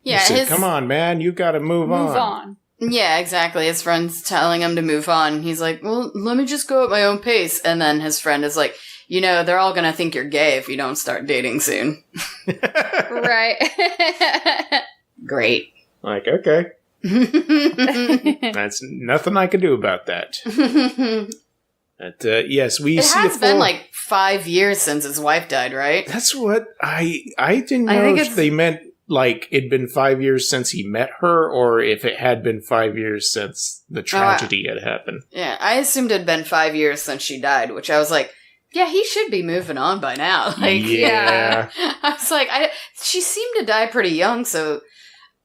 Yeah. He said, "Come on, man. You gotta move on. Yeah, exactly. His friend's telling him to move on. He's like, "Well, let me just go at my own pace." And then his friend is like, "They're all gonna think you're gay if you don't start dating soon." Right. Great. Like, okay. That's nothing I can do about that. But, yes, we see It has been like 5 years since his wife died, right? That's what I didn't know if they meant like it'd been 5 years since he met her, or if it had been 5 years since the tragedy had happened. Yeah, I assumed it'd been 5 years since she died, which I was like, yeah, he should be moving on by now. Like, yeah. I was like, she seemed to die pretty young, so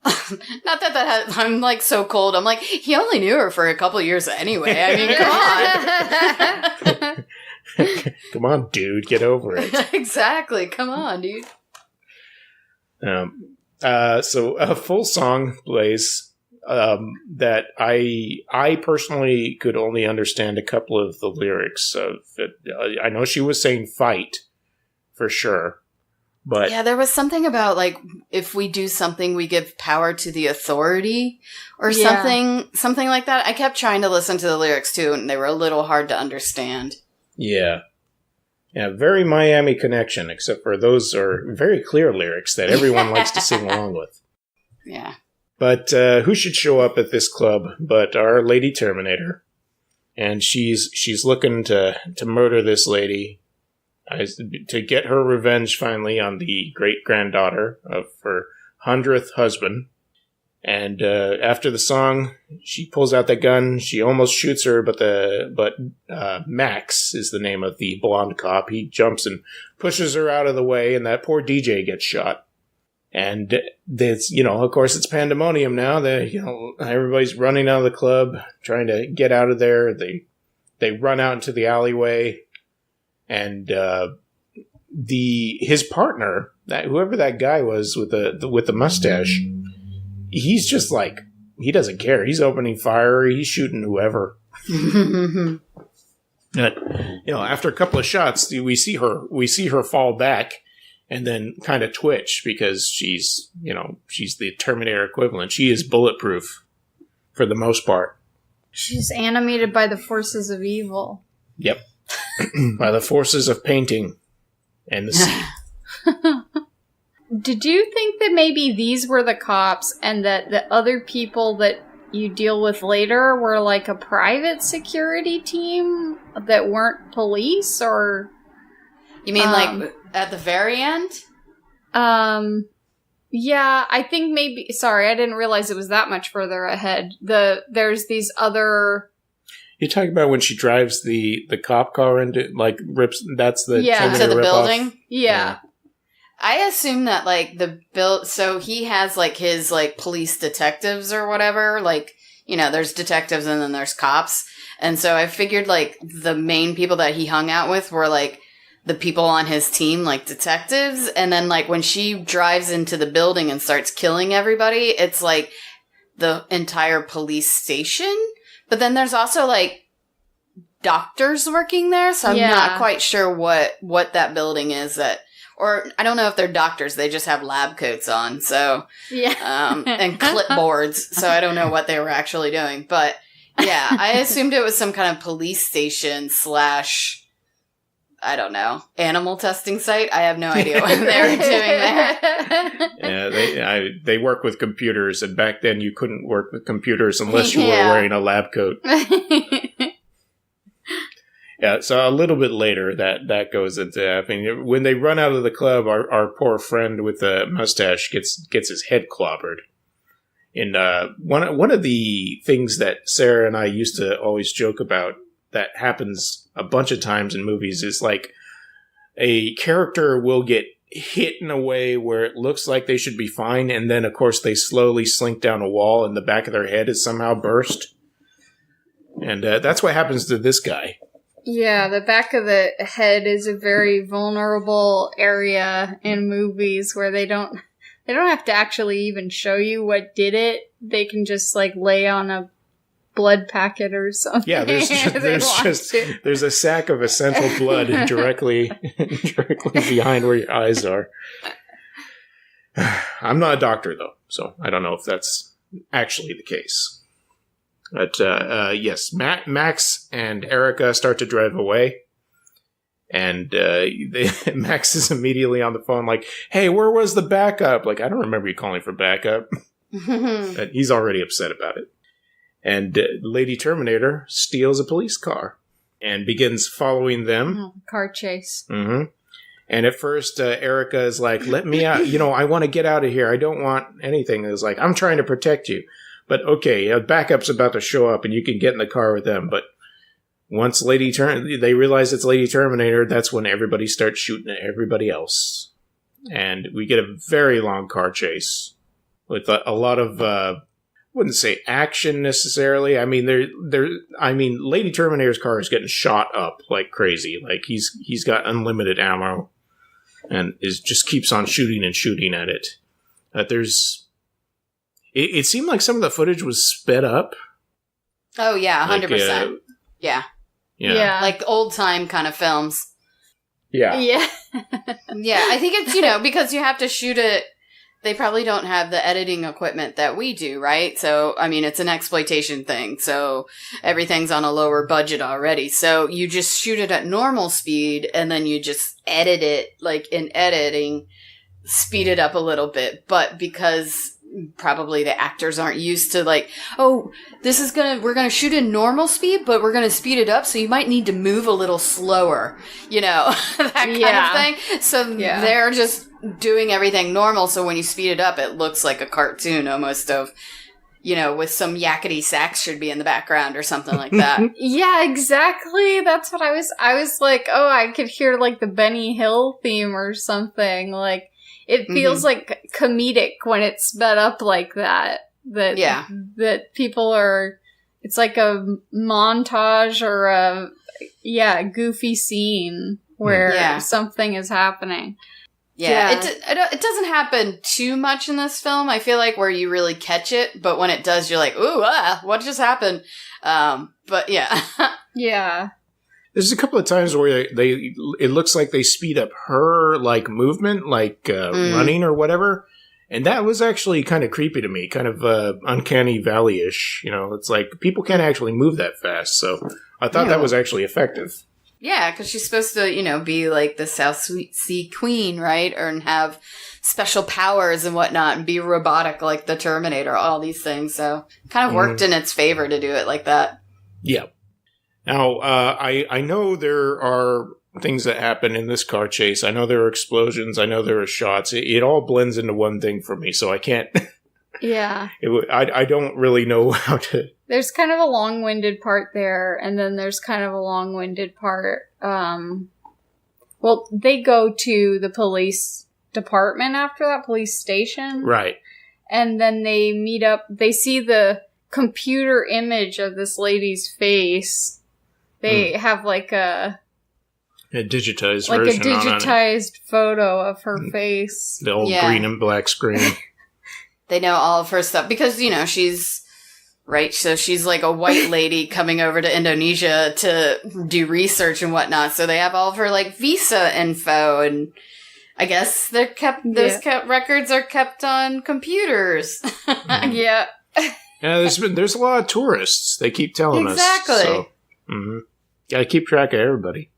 not that I'm like so cold. I'm like, he only knew her for a couple years anyway. I mean, come on. Come on, dude, get over it. Exactly. Come on, dude. So a full song plays that I personally could only understand a couple of the lyrics of it. I know she was saying fight for sure, but yeah, there was something about like if we do something, we give power to the authority or something like that. I kept trying to listen to the lyrics too, and they were a little hard to understand. Yeah. Yeah, very Miami Connection, except for those are very clear lyrics that everyone likes to sing along with. Yeah. But who should show up at this club but our Lady Terminator? And she's looking to murder this lady, to get her revenge finally on the great-granddaughter of her 100th husband. And after the song, she pulls out the gun. She almost shoots her, but Max is the name of the blonde cop. He jumps and pushes her out of the way, and that poor DJ gets shot. And it's, of course, it's pandemonium now. Everybody's running out of the club, trying to get out of there. They run out into the alleyway, and his partner, whoever that guy was with the mustache. He's just like, he doesn't care. He's opening fire. He's shooting whoever. But, after a couple of shots, we see her fall back and then kind of twitch because she's the Terminator equivalent. She is bulletproof for the most part. She's animated by the forces of evil. Yep. By the forces of painting and the sea. Did you think that maybe these were the cops and that the other people that you deal with later were like a private security team that weren't police, or... You mean like at the very end? Yeah, I think maybe... Sorry, I didn't realize it was that much further ahead. There's these other... You're talking about when she drives the cop car into, like, rips... That's the Terminator to the rip-off? building? Yeah. I assume that, like, so he has, like, his, like, police detectives or whatever. Like, there's detectives and then there's cops. And so I figured, like, the main people that he hung out with were, like, the people on his team, like, detectives. And then, like, when she drives into the building and starts killing everybody, it's, like, the entire police station. But then there's also, like, doctors working there. So I'm not quite sure what that building is that... Or I don't know if they're doctors; they just have lab coats on. So and clipboards. So I don't know what they were actually doing. But yeah, I assumed it was some kind of police station / I don't know, animal testing site. I have no idea what they were doing there. Yeah, they work with computers, and back then you couldn't work with computers unless you were wearing a lab coat. Yeah, so a little bit later that goes into happening. When they run out of the club, our poor friend with the mustache gets his head clobbered. And one of the things that Sarah and I used to always joke about that happens a bunch of times in movies is like a character will get hit in a way where it looks like they should be fine, and then of course they slowly slink down a wall and the back of their head is somehow burst. And that's what happens to this guy. Yeah, the back of the head is a very vulnerable area in movies where they don't have to actually even show you what did it. They can just like lay on a blood packet or something. Yeah, there's a sack of essential blood directly behind where your eyes are. I'm not a doctor though, so I don't know if that's actually the case. But yes, Max and Erica start to drive away, and Max is immediately on the phone like, "Hey, where was the backup?" Like, I don't remember you calling for backup. That he's already upset about it. And Lady Terminator steals a police car and begins following them. Car chase. Mm-hmm. And at first, Erica is like, let me out. I want to get out of here. I don't want anything. It's like, I'm trying to protect you. But okay, backup's about to show up and you can get in the car with them. But once they realize it's Lady Terminator, that's when everybody starts shooting at everybody else. And we get a very long car chase with a lot of, wouldn't say action necessarily. I mean, Lady Terminator's car is getting shot up like crazy. Like he's got unlimited ammo and just keeps on shooting and shooting at it. It seemed like some of the footage was sped up. Oh yeah, 100%. Yeah. Like old time kind of films. Yeah. Yeah. Yeah, I think it's, because you have to shoot it. They probably don't have the editing equipment that we do, right? So, I mean, it's an exploitation thing. So everything's on a lower budget already. So you just shoot it at normal speed and then you just edit it, like in editing, speed it up a little bit. But because probably the actors aren't used to like, oh, we're gonna shoot in normal speed, but we're gonna speed it up, so you might need to move a little slower, that kind of thing. So they're just doing everything normal, so when you speed it up, it looks like a cartoon almost of, with some yakety sax should be in the background or something like that. Yeah, exactly. That's what I was like, oh, I could hear like the Benny Hill theme or something. Like, it feels like comedic when it's sped up like that. That people are, it's like a montage or a goofy scene where something is happening. Yeah. It doesn't happen too much in this film. I feel like where you really catch it, but when it does, you're like, ooh, what just happened? But yeah. Yeah. There's a couple of times where it looks like they speed up her like movement, like running or whatever, and that was actually kind of creepy to me, kind of uncanny valley-ish. It's like people can't actually move that fast, so I thought that was actually effective. Yeah, because she's supposed to, be like the South Sea Queen, right, and have special powers and whatnot, and be robotic like the Terminator, all these things. So it kind of worked in its favor to do it like that. Yeah. Now, I know there are things that happen in this car chase. I know there are explosions. I know there are shots. It all blends into one thing for me, so I can't... Yeah. I don't really know how to... There's kind of a long-winded part there, and then there's kind of a long-winded part. Well, they go to the police department after that, police station. Right. And then they meet up. They see the computer image of this lady's face. They have like a digitized version. Like a digitized photo of her face. The old green and black screen. They know all of her stuff because, she's... Right, so she's like a white lady coming over to Indonesia to do research and whatnot. So they have all of her like visa info, and I guess those records are kept on computers. Yeah. Yeah, there's a lot of tourists. They keep telling us. Exactly. So, gotta keep track of everybody.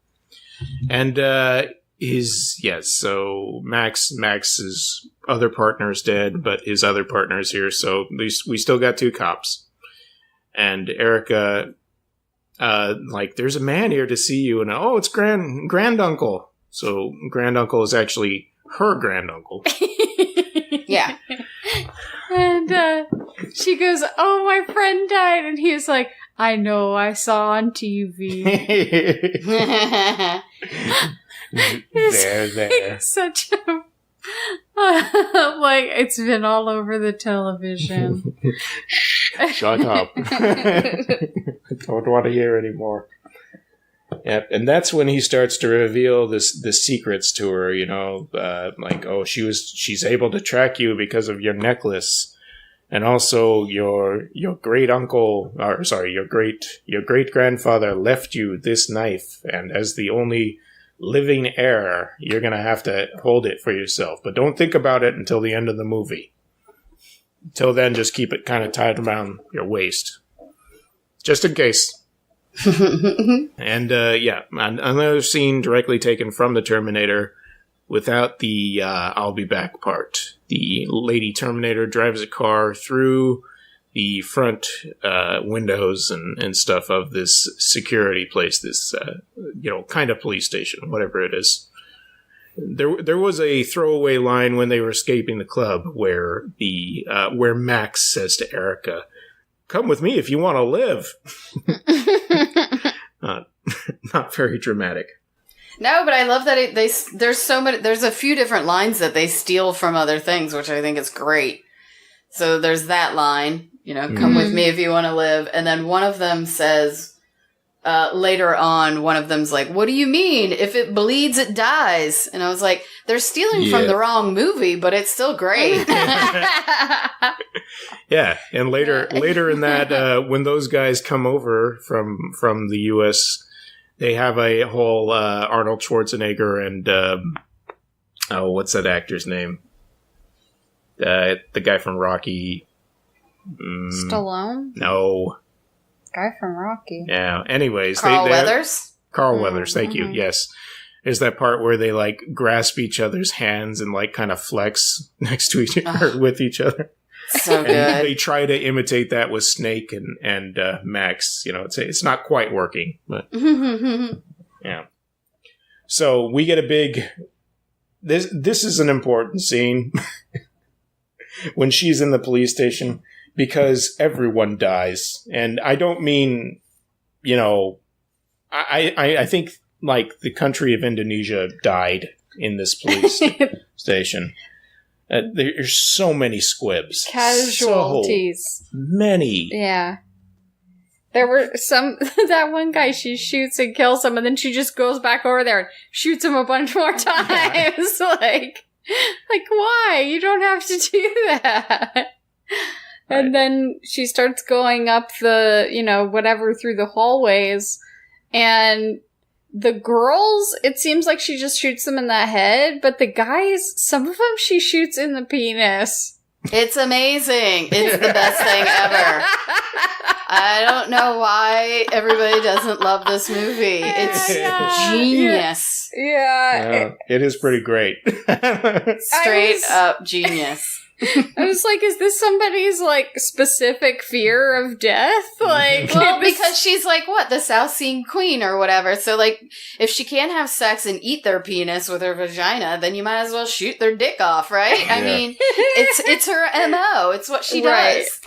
And so Max's other partner's dead, but his other partner's here. So we still got two cops. And Erica, there's a man here to see you, and it's granduncle. So granduncle is actually her granduncle. Yeah. And she goes, "Oh, my friend died," and he was like, "I know, I saw on TV." There. Such a it's been all over the television. Shut up. I don't want to hear anymore. Yep, and that's when he starts to reveal the secrets to her, she's able to track you because of your necklace, and also your great grandfather left you this knife, and as the only living heir, you're going to have to hold it for yourself. But don't think about it until the end of the movie. Until then, just keep it kind of tied around your waist. Just in case. And, another scene directly taken from the Terminator without the I'll be back part. The Lady Terminator drives a car through the front windows and stuff of this security place, this kind of police station, whatever it is. There was a throwaway line when they were escaping the club where Max says to Erica, "Come with me if you want to live." Not very dramatic. No, but I love that there's so many. There's a few different lines that they steal from other things, which I think is great. So there's that line, come with me if you want to live, and then one of them says later on, one of them's like, "What do you mean? If it bleeds, it dies." And I was like, they're stealing from the wrong movie, but it's still great. Yeah, and later in that, when those guys come over from the U.S., they have a whole Arnold Schwarzenegger and what's that actor's name? The guy from Rocky. Stallone? No. Guy from Rocky. Yeah. Anyways, Carl Weathers. Carl Weathers. Thank you. Yes. There's that part where they like grasp each other's hands and like kind of flex next to each other with each other. So good. And they try to imitate that with Snake and Max. It's not quite working, but yeah. So we get a big. This is an important scene when she's in the police station because everyone dies, and I don't mean, I think like the country of Indonesia died in this police station. There's so many squibs. Casualties. So many. Yeah. There were some, that one guy, she shoots and kills him, and then she just goes back over there and shoots him a bunch more times. like, why? You don't have to do that. And then she starts going up the, whatever, through the hallways, and the girls, it seems like she just shoots them in the head, but the guys, some of them she shoots in the penis. It's amazing. It's the best thing ever. I don't know why everybody doesn't love this movie. It's genius. Yeah. It is pretty great. Straight up genius. I was like, is this somebody's, specific fear of death? Well, because she's the South Sea Queen or whatever. So, if she can't have sex and eat their penis with her vagina, then you might as well shoot their dick off, right? Yeah. I mean, it's her MO. It's what she does.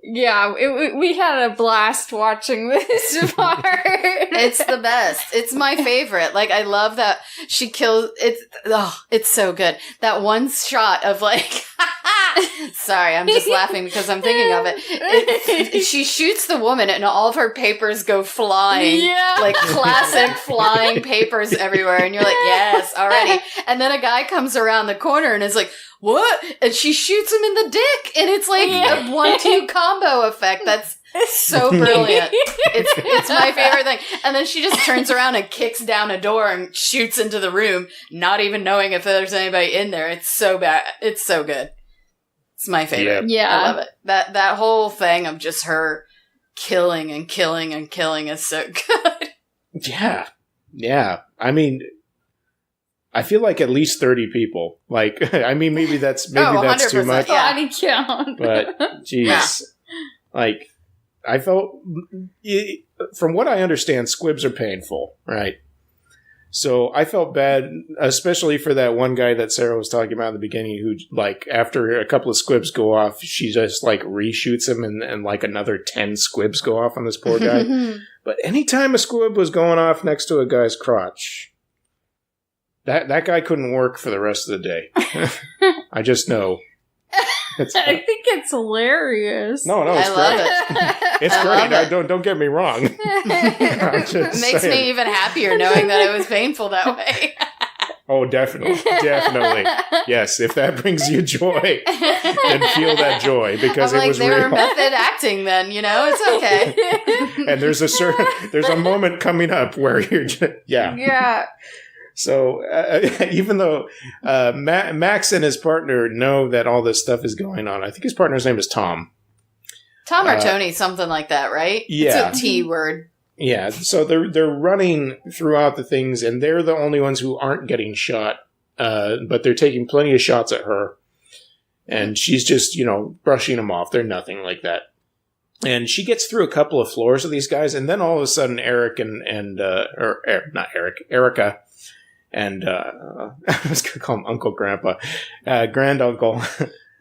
Yeah, we had a blast watching this part. It's the best. It's my favorite. I love that she kills. It's so good. That one shot of sorry, I'm just laughing because I'm thinking of it. She shoots the woman and all of her papers go flying. Yeah. Classic flying papers everywhere. And you're like, yes, already. And then a guy comes around the corner and is like, what? And she shoots him in the dick. And it's a 1-2 combo effect. That's so brilliant. It's my favorite thing. And then she just turns around and kicks down a door and shoots into the room, not even knowing if there's anybody in there. It's so bad. It's so good. It's my favorite. Yeah. I love it. That whole thing of just her killing and killing and killing is so good. Yeah. Yeah. I mean, I feel like at least 30 people. Maybe that's too much. Body count. But geez. Yeah. I felt, from what I understand, squibs are painful, right? So I felt bad, especially for that one guy that Sarah was talking about in the beginning who, after a couple of squibs go off, she just, reshoots him and another 10 squibs go off on this poor guy. But anytime a squib was going off next to a guy's crotch, that guy couldn't work for the rest of the day. I just know. I think it's hilarious. No, it's I great. love it. It's great. Don't get me wrong. It makes me even happier knowing that it was painful that way. Oh, definitely. Yes, if that brings you joy, then feel that joy because it was they real. were method acting then, it's okay. And there's a moment coming up where you're just, Yeah. So even though Max and his partner know that all this stuff is going on, I think his partner's name is Tom. Tom or Tony, something like that, right? Yeah. It's a T word. Yeah, so they're running throughout the things, and they're the only ones who aren't getting shot, but they're taking plenty of shots at her. And she's just, brushing them off. They're nothing like that. And she gets through a couple of floors of these guys, and then all of a sudden Erica and I was going to call him Uncle Grandpa, Granduncle.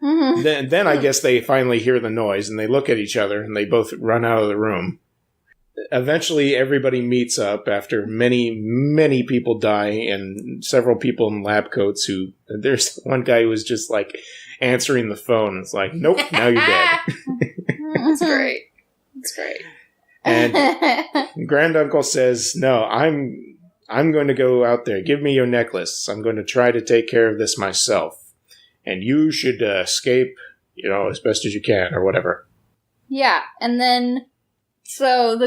Mm-hmm. Then I guess they finally hear the noise, and they look at each other, and they both run out of the room. Eventually, everybody meets up after many, many people die, and several people in lab coats there's one guy who was just like answering the phone. It's like, nope, now you're dead. That's great. That's great. And Granduncle says, no, I'm going to go out there. Give me your necklace. I'm going to try to take care of this myself. And you should escape, as best as you can or whatever. Yeah, and then... So,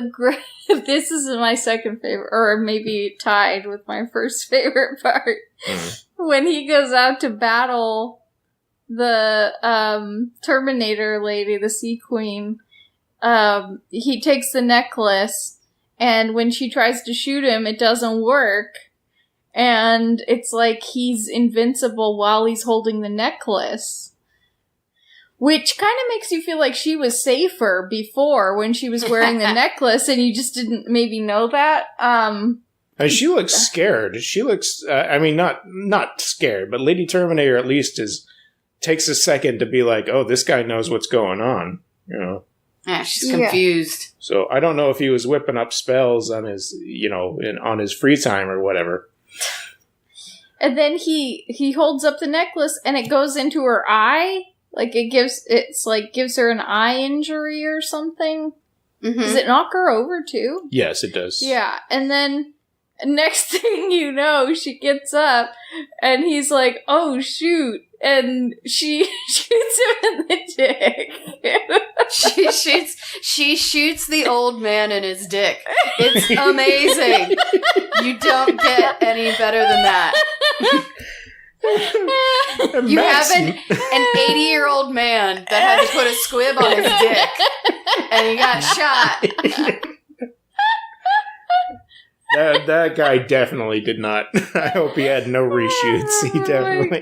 this is my second favorite, or maybe tied with my first favorite part. Mm-hmm. When he goes out to battle the Terminator lady, the Sea Queen, he takes the necklace, and when she tries to shoot him, it doesn't work. And it's like he's invincible while he's holding the necklace. Which kind of makes you feel like she was safer before when she was wearing the necklace, and you just didn't maybe know that. She looks scared. She looks, not scared, but Lady Terminator at least takes a second to be like, oh, this guy knows what's going on, Yeah, she's confused. Yeah. So I don't know if he was whipping up spells on his, on his free time or whatever. And then he holds up the necklace, and it goes into her eye. Like, gives her an eye injury or something. Mm-hmm. Does it knock her over, too? Yes, it does. Yeah, and then next thing you know, she gets up, and he's like, oh, shoot. And she shoots him in the dick. She shoots the old man in his dick. It's amazing. You don't get any better than that. You have an 80-year-old man that had to put a squib on his dick, and he got shot. That guy definitely did not. I hope he had no reshoots. He definitely.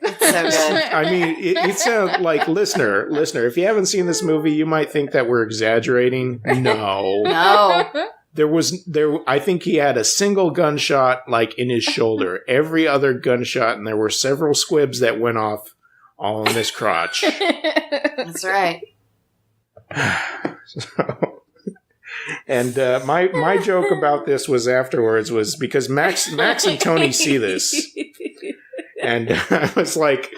It's so good. I mean, it sounds like listener. If you haven't seen this movie, you might think that we're exaggerating. No. I think he had a single gunshot, like, in his shoulder. Every other gunshot, and there were several squibs that went off all in his crotch. That's right. And my joke about this was afterwards was because Max and Tony see this. And I was like...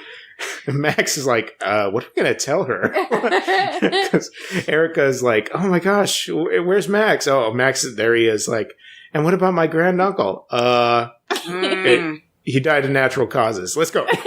Max is like, what are we going to tell her? Because Erica is like, oh my gosh, where's Max? Oh, Max, there he is. Like, and what about my granduncle? He died of natural causes. Let's go. Also,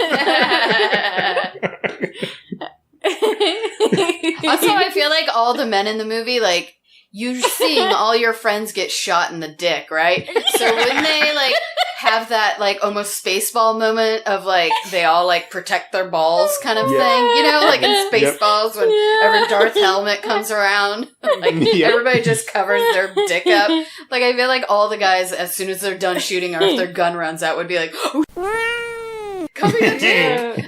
I feel like all the men in the movie, like, you're seeing all your friends get shot in the dick, right? So wouldn't they, like, have that, like, almost Spaceball moment of, like, they all, like, protect their balls kind of thing? Like in Spaceballs whenever Darth Helmet comes around. Like, everybody just covers their dick up. Like, I feel like all the guys, as soon as they're done shooting or if their gun runs out, would be like, oh, cover your dick!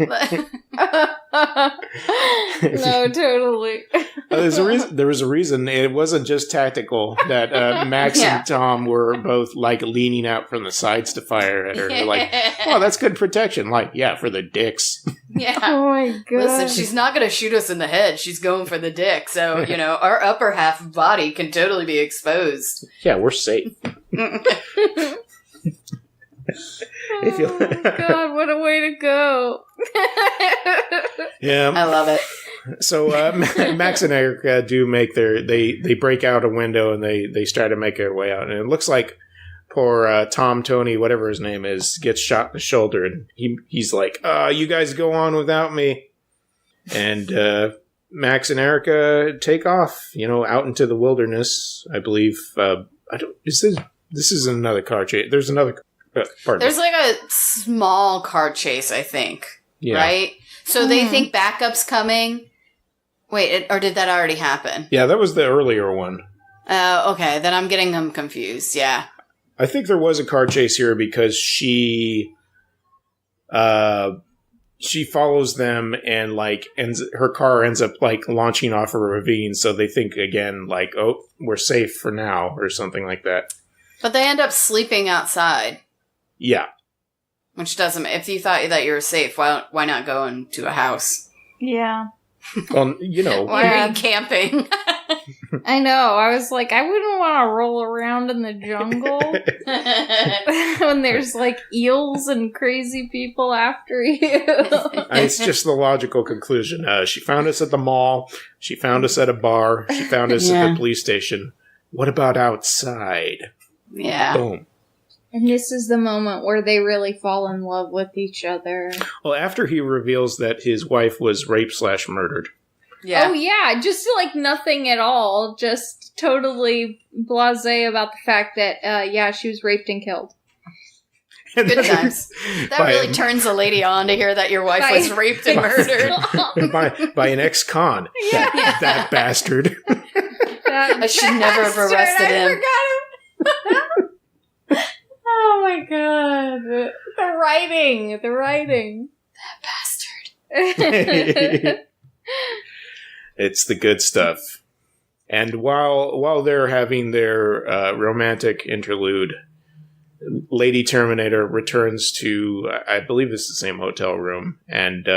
No, totally. There was a reason. It wasn't just tactical that Max and Tom were both like leaning out from the sides to fire at her. They're like, oh, that's good protection. Like, yeah, for the dicks. Yeah. Oh my god. Listen, she's not going to shoot us in the head. She's going for the dick. So, our upper half body can totally be exposed. Yeah, we're safe. Oh god, what a way to go. Yeah. I love it. So Max and Erica do make they break out a window and they try to make their way out. And it looks like poor Tony, whatever his name is, gets shot in the shoulder. And he's like, you guys go on without me. And Max and Erica take off, out into the wilderness, I believe. This is another car chase. There's another There's like a small car chase, I think. Yeah. Right? So they think backup's coming, Wait, or did that already happen? Yeah, that was the earlier one. Oh, okay. Then I'm getting them confused. Yeah. I think there was a car chase here because she follows them and like her car ends up like launching off a ravine, so they think again like, oh, we're safe for now or something like that. But they end up sleeping outside. Yeah. Which doesn't. If you thought that you were safe, why not go into a house? Yeah. Well, you know. Why are you camping? I know. I was like, I wouldn't want to roll around in the jungle when there's like eels and crazy people after you. It's just the logical conclusion. She found us at the mall. She found us at a bar. She found us at the police station. What about outside? Yeah. Boom. And this is the moment where they really fall in love with each other. Well, after he reveals that his wife was raped/murdered. Yeah. Oh, yeah. Just like nothing at all. Just totally blasé about the fact that, she was raped and killed. And Good times. That really turns a lady on to hear that your wife was raped and murdered. by an ex-con. Yeah. That bastard. I should never have arrested him. I forgot him. Oh my god. The writing. That bastard. It's the good stuff. And while they're having their romantic interlude, Lady Terminator returns to, I believe it's the same hotel room, and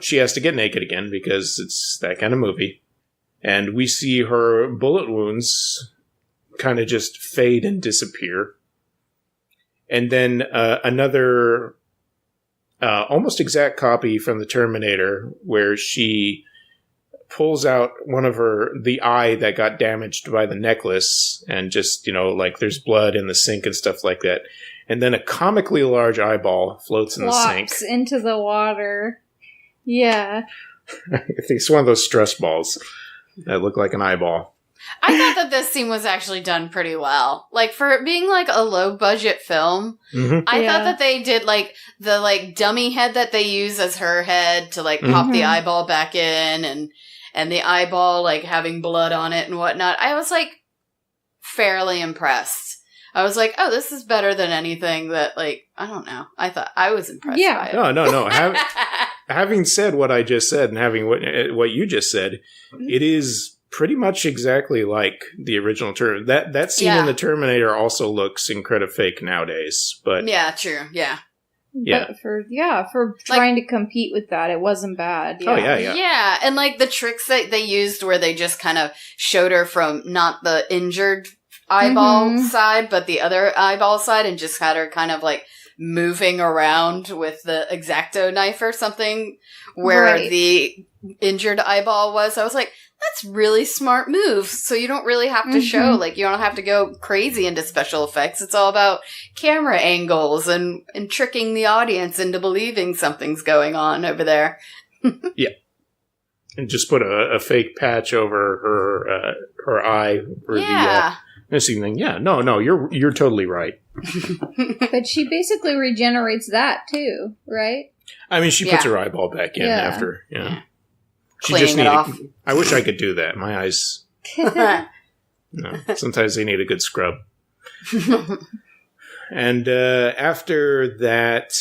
she has to get naked again because it's that kind of movie. And we see her bullet wounds kind of just fade and disappear. And then another almost exact copy from the Terminator where she pulls out the eye that got damaged by the necklace and just, like there's blood in the sink and stuff like that. And then a comically large eyeball floats in the sink. Flops into the water. Yeah. I think it's one of those stress balls that look like an eyeball. I thought that this scene was actually done pretty well. Like, for it being, like, a low-budget film, I thought that they did, like, the, like, dummy head that they use as her head to, like, pop the eyeball back in, and the eyeball, like, having blood on it and whatnot. I was, like, fairly impressed. I was like, oh, this is better than anything that, like, I don't know. I was impressed by it. No. Having said what I just said and having what you just said, it is pretty much exactly like the original Terminator. That scene in the Terminator also looks incredibly fake nowadays. But yeah, true. Yeah. But for trying to compete with that, it wasn't bad. Yeah. Oh, yeah. Yeah, and like the tricks that they used where they just kind of showed her from not the injured eyeball side, but the other eyeball side, and just had her kind of like moving around with the X-Acto knife or something where the injured eyeball was. I was like, that's really smart move. So you don't really have to show, like, you don't have to go crazy into special effects. It's all about camera angles and tricking the audience into believing something's going on over there. Yeah. And just put a fake patch over her eye for the missing thing. Yeah, no, you're totally right. But she basically regenerates that too, right? I mean, she puts her eyeball back in after, She Cleaning just it off. I wish I could do that. My eyes. Sometimes they need a good scrub. And after that,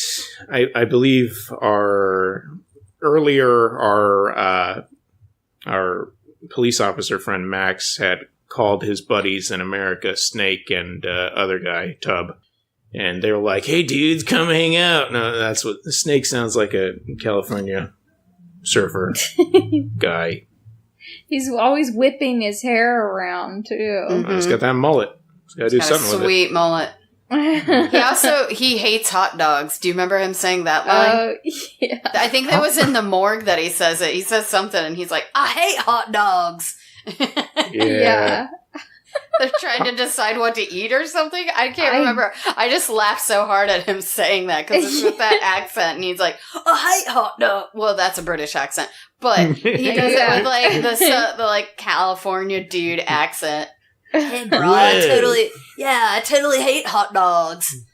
I believe our police officer friend Max had called his buddies in America, Snake and other guy, Tub. And they were like, hey, dudes, come hang out. No, that's what Snake sounds like, a California surfer guy. He's always whipping his hair around, too. He's got that mullet. He's got to do something with it. Sweet mullet. He hates hot dogs. Do you remember him saying that line? Yeah. I think that was in the morgue that he says it. He says something and he's like, I hate hot dogs. Yeah. They're trying to decide what to eat or something. I can't remember. I just laughed so hard at him saying that because it's with that accent, and he's like, "I hate hot dog." Well, that's a British accent, but he does it with like the like California dude accent. Hey, bro, I totally hate hot dogs.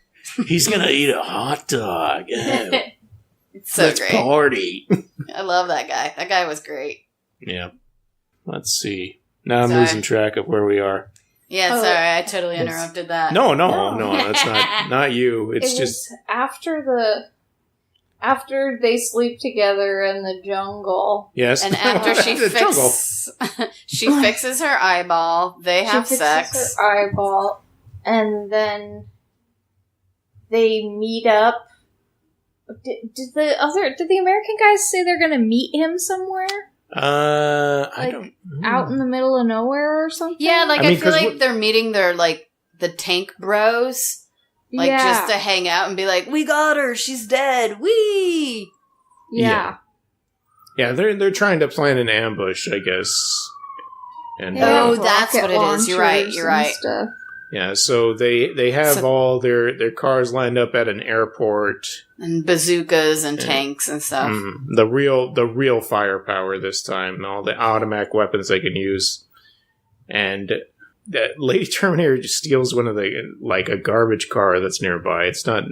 He's gonna eat a hot dog. It's so Let's great. Party. I love that guy. That guy was great. Yeah. Let's see. Now I'm Sorry. losing track of where we are. Yeah, Oh, sorry, I totally interrupted that. No, that's not you. It's just after they sleep together in the jungle. yes. And after she The jungle. she fixes her eyeball, they have she sex. fixes her eyeball, and then they meet up. Did the American guys say they're gonna meet him somewhere? I don't Out in the middle of nowhere or something? Yeah, like I mean, feel 'cause like they're meeting their the tank bros. Like just to hang out and be like, we got her, she's dead, wee. Yeah. Yeah, they're trying to plan an ambush, I guess. And Oh, that's what it is. You're right, You're right. Stuff. yeah, so they have all their cars lined up at an airport. And bazookas and tanks and stuff. The real firepower this time, all the automatic weapons they can use. And that Lady Terminator just steals one of the a garbage car that's nearby. It's not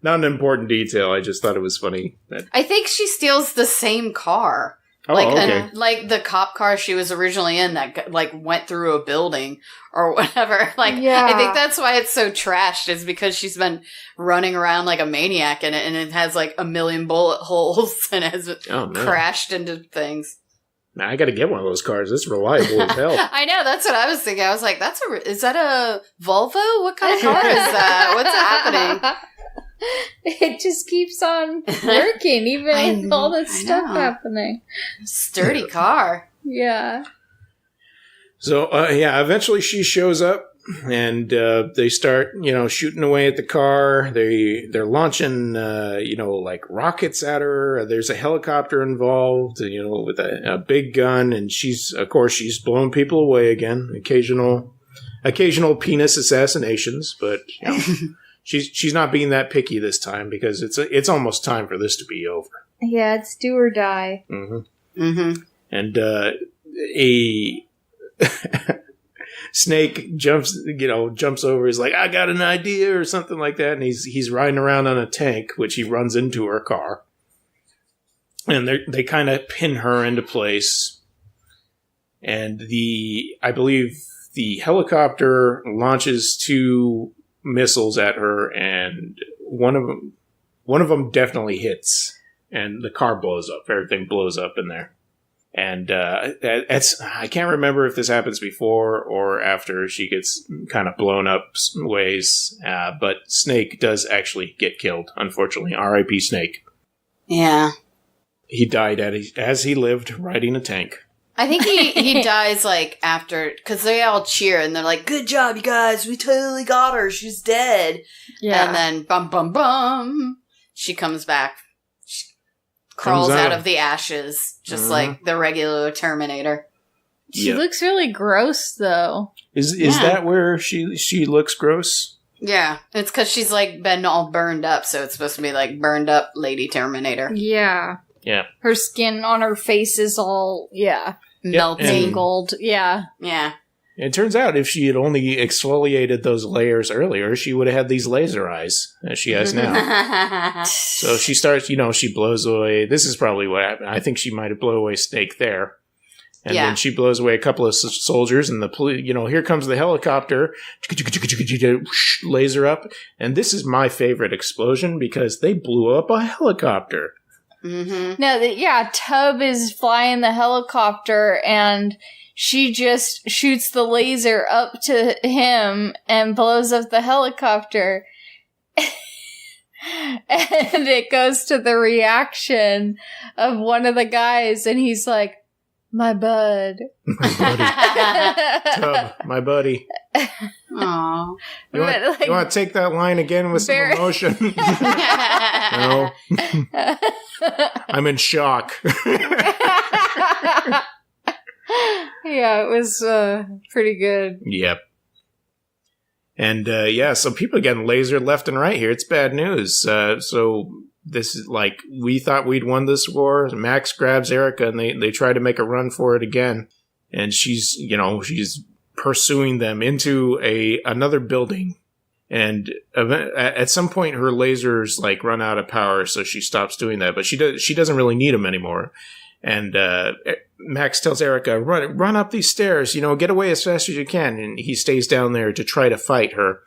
an important detail. I just thought it was funny. I think she steals the same car. Oh, okay. Like the cop car she was originally in that went through a building or whatever. I think that's why it's so trashed, is because she's been running around like a maniac in it, and it has like a million bullet holes and has crashed into things. Now, I gotta get one of those cars. It's reliable as hell. I know, that's what I was thinking. I was like, is that a Volvo? What kind of car is that? What's happening? It just keeps on working, even with all this stuff happening. Sturdy car. Yeah. So, eventually she shows up, and they start, shooting away at the car. They're launching, rockets at her. There's a helicopter involved, with a big gun, and she's blowing people away again. Occasional penis assassinations, but she's not being that picky this time, because it's almost time for this to be over. Yeah, it's do or die. Mm-hmm. Mm-hmm. And a Snake jumps over. He's like, I got an idea or something like that. And he's riding around on a tank, which he runs into her car. And they kind of pin her into place. And I believe the helicopter launches 2 missiles at her, and one of them definitely hits, and the car blows up. Everything blows up in there. And I can't remember if this happens before or after she gets kind of blown up ways, but Snake does actually get killed, unfortunately. R.I.P. Snake. Yeah. He died as he lived, riding a tank. I think he dies after, because they all cheer and they're like, good job, you guys, we totally got her, she's dead. Yeah. And then bum bum bum, she comes back. Crawls out of the ashes, just like the regular Terminator. She looks really gross, though. Is that where she looks gross? Yeah, it's because she's been all burned up, so it's supposed to be burned up Lady Terminator. Yeah. Yeah. Her skin on her face is all melting gold. Yeah. Yeah. It turns out if she had only exfoliated those layers earlier, she would have had these laser eyes that she has now. So she starts, she blows away. This is probably what happened. I think she might have blown away Snake there. And then she blows away a couple of soldiers, and here comes the helicopter, laser up. And this is my favorite explosion, because they blew up a helicopter. Mm-hmm. No, Tub is flying the helicopter, and she just shoots the laser up to him and blows up the helicopter. And it goes to the reaction of one of the guys, and he's like, my bud. My buddy. Tub, my buddy. Aww. You want to take that line again with some emotion? No. I'm in shock. Yeah, it was pretty good. Yep. And so people are getting lasered left and right here. It's bad news. So this is we thought we'd won this war. Max grabs Erica, and they try to make a run for it again. And she's pursuing them into another building. And at some point, her lasers run out of power, so she stops doing that. But she doesn't really need them anymore. And Max tells Erica, run up these stairs, get away as fast as you can. And he stays down there to try to fight her.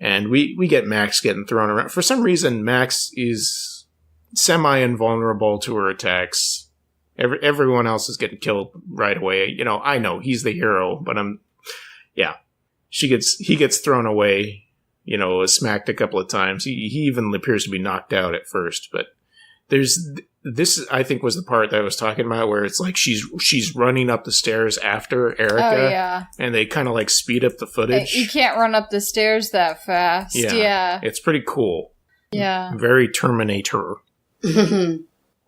And we get Max getting thrown around. For some reason, Max is semi-invulnerable to her attacks. Everyone else is getting killed right away. I know he's the hero, but he gets thrown away, smacked a couple of times. He even appears to be knocked out at first, but this I think was the part that I was talking about where it's like she's running up the stairs after Erica. Oh, yeah. And they kind of like speed up the footage. You can't run up the stairs that fast. Yeah. It's pretty cool. Yeah. Very Terminator.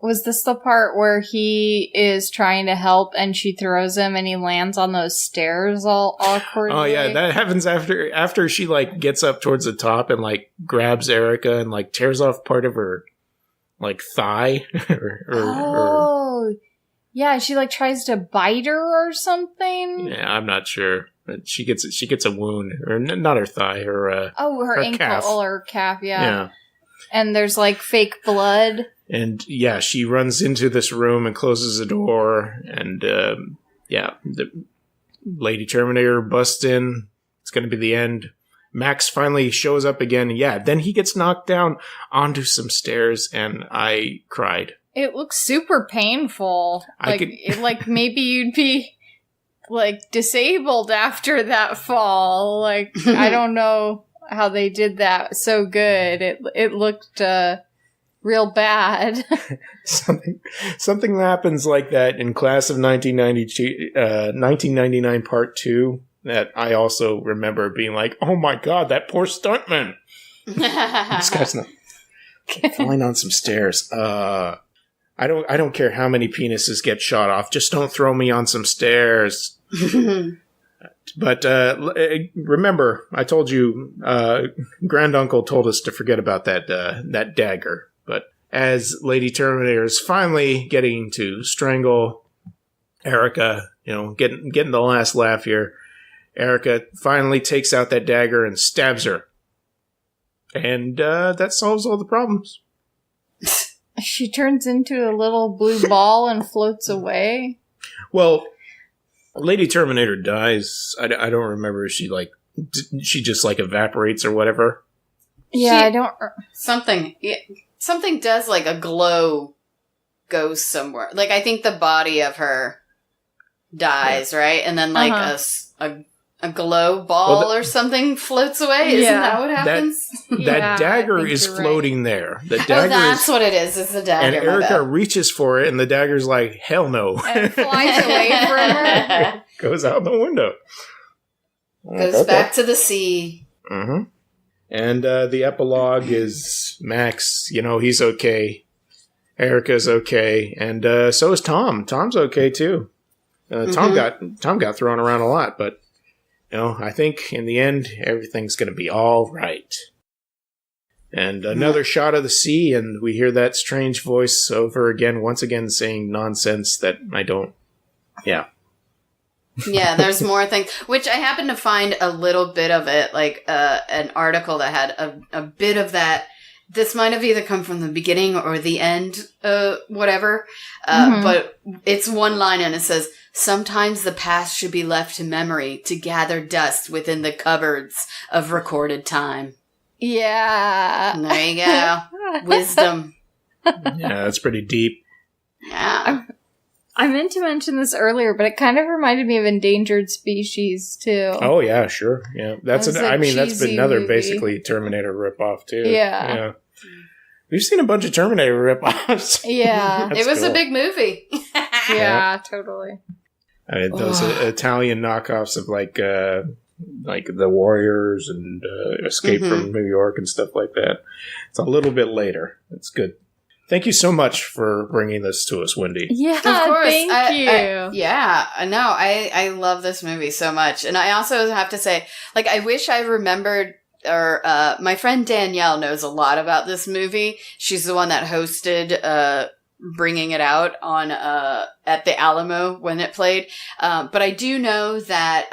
Was this the part where he is trying to help and she throws him and he lands on those stairs all awkwardly? Oh yeah, that happens after she like gets up towards the top and like grabs Erica and like tears off part of her like thigh. Yeah, she like tries to bite her or something. Yeah, I'm not sure. But she gets a wound, or not her thigh, her her ankle calf. or her calf, yeah. And there's like fake blood. And yeah, she runs into this room and closes the door, and the Lady Terminator busts in. It's going to be the end. Max finally shows up again. Yeah, then he gets knocked down onto some stairs, and I cried. It looks super painful. Like maybe you'd be like disabled after that fall. Like I don't know how they did that so good. It looked real bad. Something happens like that in Class of 1999 Part 2 that I also remember being like, oh my god, that poor stuntman. This guy's not falling on some stairs. I don't care how many penises get shot off. Just don't throw me on some stairs. But remember, I told you, Granduncle told us to forget about that dagger. But as Lady Terminator is finally getting to strangle Erica, getting the last laugh here, Erica finally takes out that dagger and stabs her. And that solves all the problems. She turns into a little blue ball and floats away. Well, Lady Terminator dies. I don't remember if she just like evaporates or whatever. Yeah, I don't... Something does like a glow goes somewhere. Like I think the body of her dies, right? And then like a glow ball or something floats away. Isn't that what happens? That dagger is floating there. The dagger that's what it is. It's the dagger. And Erica reaches for it, and the dagger's like, hell no. And flies away from her. Goes out the window. Goes back to the sea. Mm-hmm. And the epilogue is Max, he's okay. Erica's okay. And so is Tom. Tom's okay, too. Tom got thrown around a lot, but I think in the end, everything's going to be all right. And another shot of the sea, and we hear that strange voice over again, once again saying nonsense that I don't... Yeah. Yeah, there's more things, which I happened to find a little bit of it, like an article that had a bit of that. This might have either come from the beginning or the end, whatever. But it's one line and it says, sometimes the past should be left to memory to gather dust within the cupboards of recorded time. Yeah. And there you go. Wisdom. Yeah, that's pretty deep. Yeah. I meant to mention this earlier, but it kind of reminded me of Endangered Species, too. Oh, yeah, sure. Yeah, that's been another movie. Basically Terminator ripoff, too. Yeah. We've seen a bunch of Terminator ripoffs. Yeah. It was a big movie. Yeah, totally. I mean, those Italian knockoffs of like The Warriors and Escape from New York and stuff like that. It's a little bit later. It's good. Thank you so much for bringing this to us, Wendy. Yeah, of course. thank you. I love this movie so much. And I also have to say, like, I wish I remembered, or my friend Danielle knows a lot about this movie. She's the one that hosted bringing it out on at the Alamo when it played. But I do know that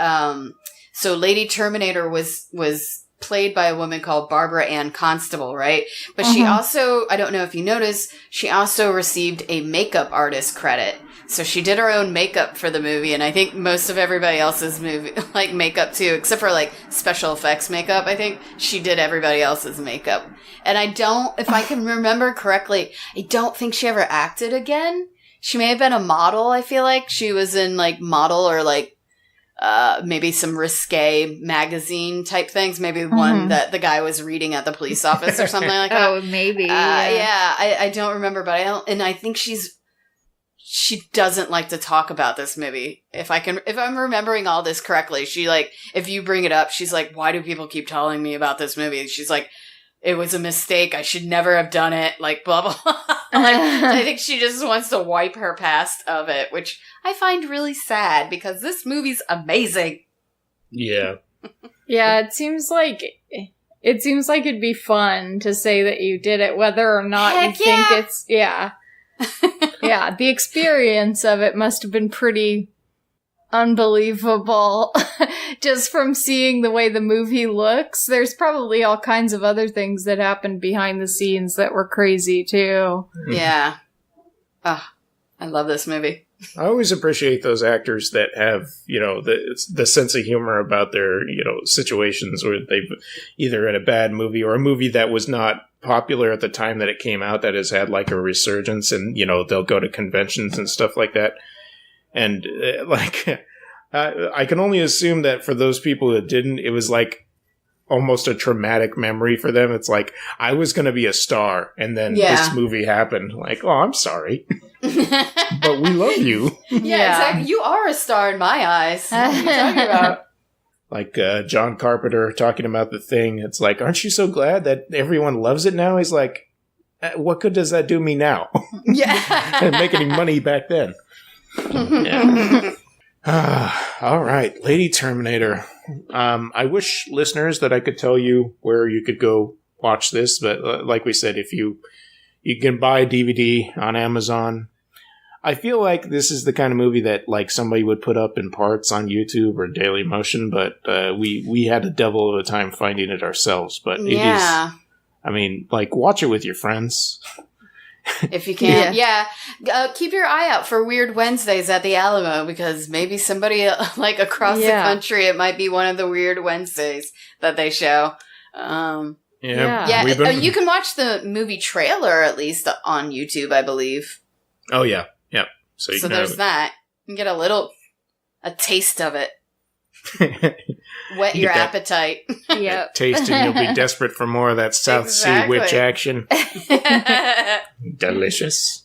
so Lady Terminator was played by a woman called Barbara Ann Constable, right? But she also, I don't know if you noticed, she also received a makeup artist credit. So she did her own makeup for the movie, and I think most of everybody else's movie, like makeup too, except for like special effects makeup, I think she did everybody else's makeup. And I don't, if I can remember correctly, I don't think she ever acted again. She may have been a model, I feel like. She was in like model or like maybe some risque magazine type things. Maybe one that the guy was reading at the police office or something like that. Oh, maybe. I don't remember, but I think she doesn't like to talk about this movie. If I'm remembering all this correctly, she like, if you bring it up, she's like, why do people keep telling me about this movie? She's like, it was a mistake. I should never have done it. Like, blah, blah, blah. Like, I think she just wants to wipe her past of it, which I find really sad because this movie's amazing. Yeah. Yeah, it seems like it'd be fun to say that you did it, whether or not Heck you think it's, yeah. Yeah, the experience of it must have been pretty unbelievable. Just from seeing the way the movie looks. There's probably all kinds of other things that happened behind the scenes that were crazy too. Yeah. Oh, I love this movie. I always appreciate those actors that have, the sense of humor about their, situations where they've either in a bad movie or a movie that was not popular at the time that it came out that has had like a resurgence, and, they'll go to conventions and stuff like that. And I can only assume that for those people that didn't, it was like almost a traumatic memory for them. It's like, I was going to be a star, and then this movie happened. Like, oh, I'm sorry. But we love you. Yeah, exactly. You are a star in my eyes. What are you talking about? Like John Carpenter talking about The Thing. It's like, aren't you so glad that everyone loves it now? He's like, what good does that do me now? Yeah. I didn't make any money back then. Yeah. All right, Lady Terminator. I wish, listeners, that I could tell you where you could go watch this, but like we said, if you can buy a DVD on Amazon. I feel like this is the kind of movie that like somebody would put up in parts on YouTube or Daily Motion, but we had a devil of a time finding it ourselves. But it is, I mean, like, watch it with your friends. If you can. Yeah. Keep your eye out for Weird Wednesdays at the Alamo, because maybe somebody like across the country, it might be one of the Weird Wednesdays that they show. You can watch the movie trailer at least on YouTube, I believe. Oh, yeah. Yeah. So there's that. You can get a taste of it. Whet your appetite. Yep. Taste, and you'll be desperate for more of that South Sea witch action. Delicious.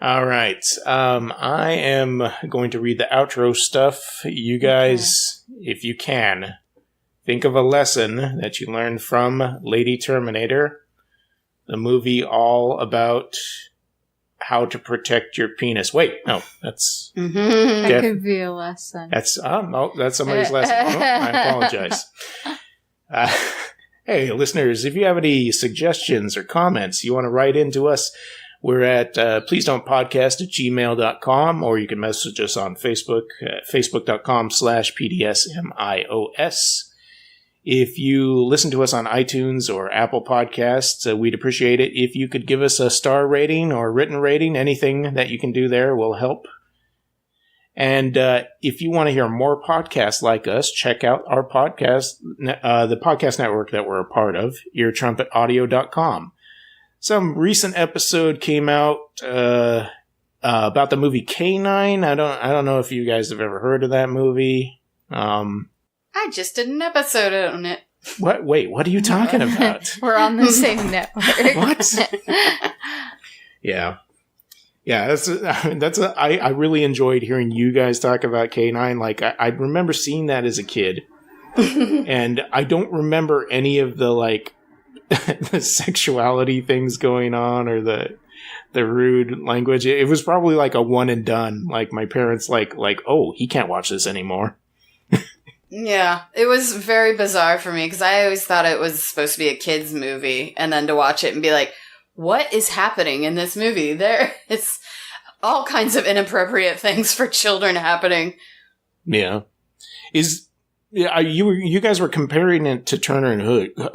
All right. I am going to read the outro stuff. You guys, if you can, think of a lesson that you learned from Lady Terminator, the movie all about how to protect your penis. Wait, no, that's... That could be a lesson. That's somebody's lesson. Oh, I apologize. Hey, listeners, if you have any suggestions or comments you want to write into us, we're at pleasedon'tpodcast@gmail.com, or you can message us on Facebook, facebook.com/PDSMiOS. If you listen to us on iTunes or Apple Podcasts, we'd appreciate it if you could give us a star rating or written rating. Anything that you can do there will help. And if you want to hear more podcasts like us, check out our podcast, the podcast network that we're a part of, eartrumpetaudio.com. Some recent episode came out about the movie K9. I don't know if you guys have ever heard of that movie. I just did an episode on it. What? Wait, what are you talking about? We're on the same network. What? Yeah. Yeah, I really enjoyed hearing you guys talk about K9. Like, I remember seeing that as a kid. And I don't remember any of the, like, the sexuality things going on or the rude language. It was probably like a one and done. Like, my parents like, oh, he can't watch this anymore. Yeah, it was very bizarre for me because I always thought it was supposed to be a kid's movie, and then to watch it and be like, what is happening in this movie? There is all kinds of inappropriate things for children happening. Yeah. Is Yeah, you guys were comparing it to Turner and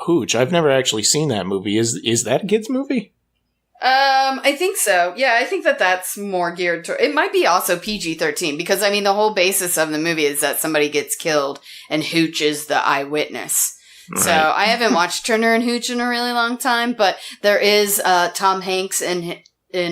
Hooch. I've never actually seen that movie. Is that a kids movie? I think so. Yeah, I think that's more geared to. It might be also PG-13 because I mean the whole basis of the movie is that somebody gets killed and Hooch is the eyewitness. Right. So I haven't watched Turner and Hooch in a really long time, but there is Tom Hanks in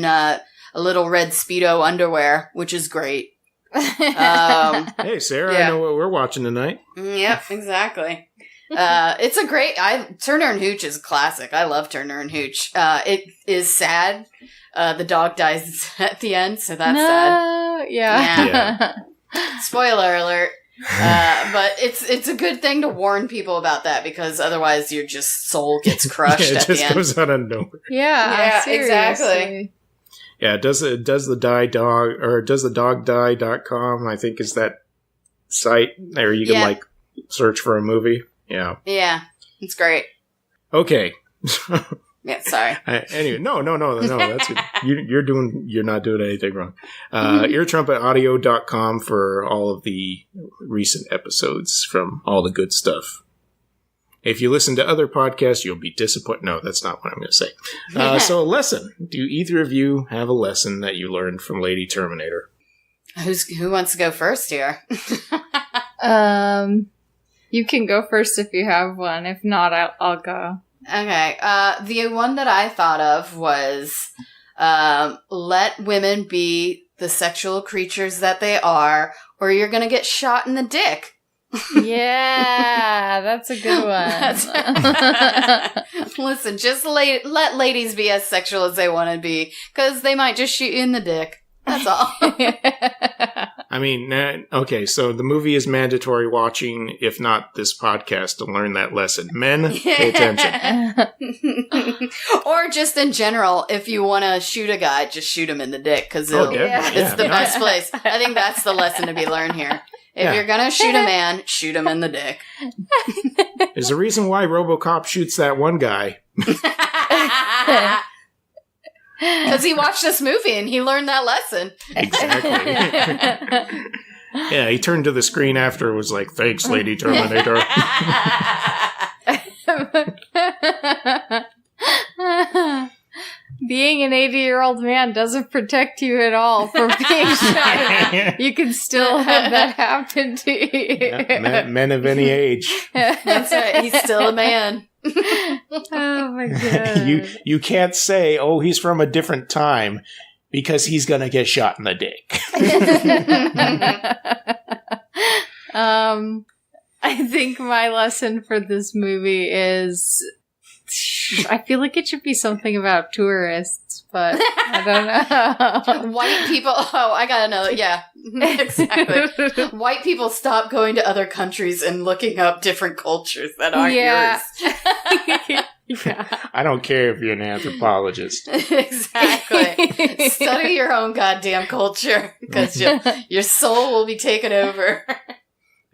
a little red Speedo underwear, which is great. Hey, Sarah, yeah. I know what we're watching tonight. Yep, exactly. It's a great. Turner and Hooch is a classic. I love Turner and Hooch. It is sad. The dog dies at the end, so that's sad. Yeah. Spoiler alert. But it's a good thing to warn people about that because otherwise your just soul gets crushed at the end. It just goes out of nowhere. Yeah, exactly. Yeah, does the dogdie.com, I think is that site there you can search for a movie. Yeah. Yeah. It's great. Okay. Yeah, sorry. Anyway, no. That's good. You're not doing anything wrong. Eartrumpetaudio.com for all of the recent episodes from all the good stuff. If you listen to other podcasts, you'll be disappointed. No, that's not what I'm going to say. So a lesson. Do either of you have a lesson that you learned from Lady Terminator? Who wants to go first here? You can go first if you have one. If not, I'll go. Okay. The one that I thought of was let women be the sexual creatures that they are, or you're going to get shot in the dick. Yeah, that's a good one. Listen, just let ladies be as sexual as they want to be, because they might just shoot you in the dick. That's all. I mean, okay, so the movie is mandatory watching, if not this podcast, to learn that lesson. Men, pay attention. Or just in general, if you want to shoot a guy, just shoot him in the dick, because it's the best place. I think that's the lesson to be learned here. If you're going to shoot a man, shoot him in the dick. There's a reason why RoboCop shoots that one guy. Because he watched this movie and he learned that lesson. Exactly. Yeah, he turned to the screen after and was like, thanks, Lady Terminator. Being an 80-year-old man doesn't protect you at all from being shot. You can still have that happen to you. Yeah, men of any age. That's right. He's still a man. Oh my god. You can't say, oh, he's from a different time because he's gonna get shot in the dick. I think my lesson for this movie is I feel like it should be something about tourists, but I don't know. White people. Oh, I gotta know. Yeah, exactly. White people stop going to other countries and looking up different cultures that aren't yours. Yeah. I don't care if you're an anthropologist. Exactly. Study your own goddamn culture because your soul will be taken over.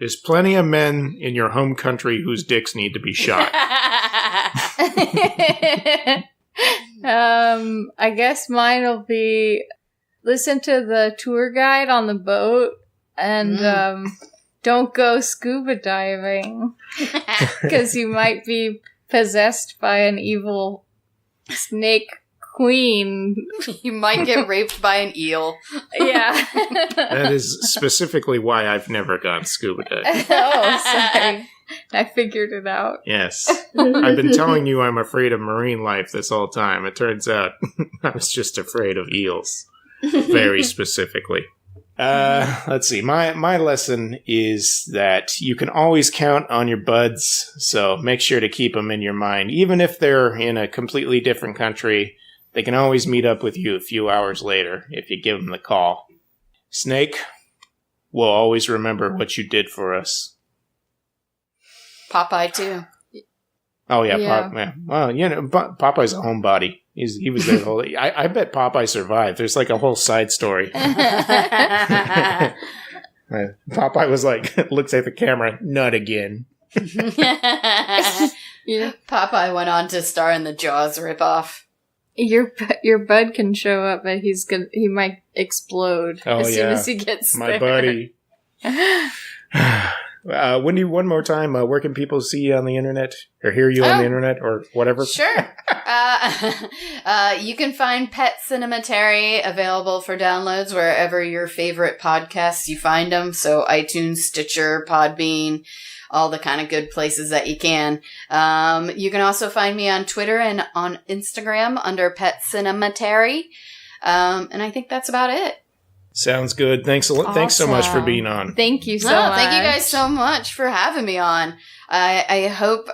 There's plenty of men in your home country whose dicks need to be shot. I guess mine will be listen to the tour guide on the boat and don't go scuba diving because you might be possessed by an evil snake queen. You might get raped by an eel. Yeah. That is specifically why I've never gone scuba diving. Oh, sorry. I figured it out. Yes. I've been telling you I'm afraid of marine life this whole time. It turns out I was just afraid of eels. Very specifically. Let's see. My lesson is that you can always count on your buds, so make sure to keep them in your mind. Even if they're in a completely different country, they can always meet up with you a few hours later if you give them the call. Snake, we'll always remember what you did for us. Popeye, too. Oh, yeah. Yeah. Well, you know, Popeye's a homebody. He was there the whole... I bet Popeye survived. There's like a whole side story. Popeye was like, looks at the camera, not again. Yeah. Popeye went on to star in the Jaws ripoff. Your bud can show up, but he might explode as soon as he gets my there. buddy. Wendy, one more time, where can people see you on the internet or hear you on the internet or whatever? Sure. You can find Pet Cinematary available for downloads wherever your favorite podcasts you find them. So iTunes, Stitcher, Podbean, all the kind of good places that you can. You can also find me on Twitter and on Instagram under Pet Cinematary. And I think that's about it. Sounds good. Thanks a lot. Thanks so much for being on. Thank you so much. Thank you guys so much for having me on. I hope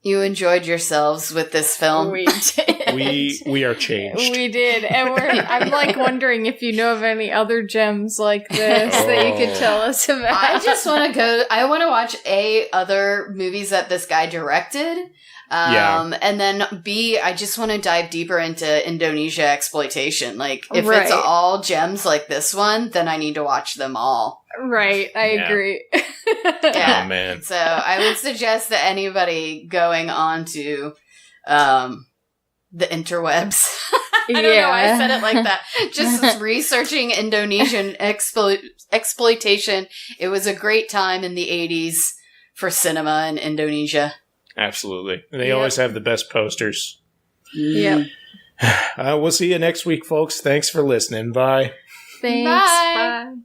you enjoyed yourselves with this film. We did. We are changed. We did. And I'm like wondering if you know of any other gems like this that you could tell us about. I just want to I want to watch other movies that this guy directed. And then B, I just want to dive deeper into Indonesia exploitation. Like, if it's all gems like this one, then I need to watch them all. Right, I agree. Yeah. Oh, man. So I would suggest that anybody going on to the interwebs, I don't know why I said it like that, just researching Indonesian exploitation. It was a great time in the 80s for cinema in Indonesia. Absolutely. They always have the best posters. Yep. We'll see you next week, folks. Thanks for listening. Bye. Thanks. Bye. Bye.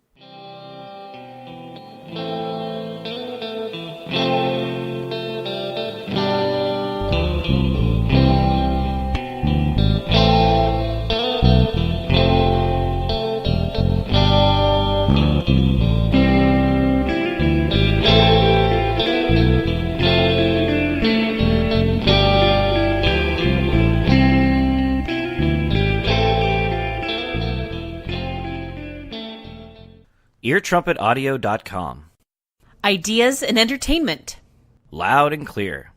EarTrumpetAudio.com. Ideas and entertainment. Loud and clear.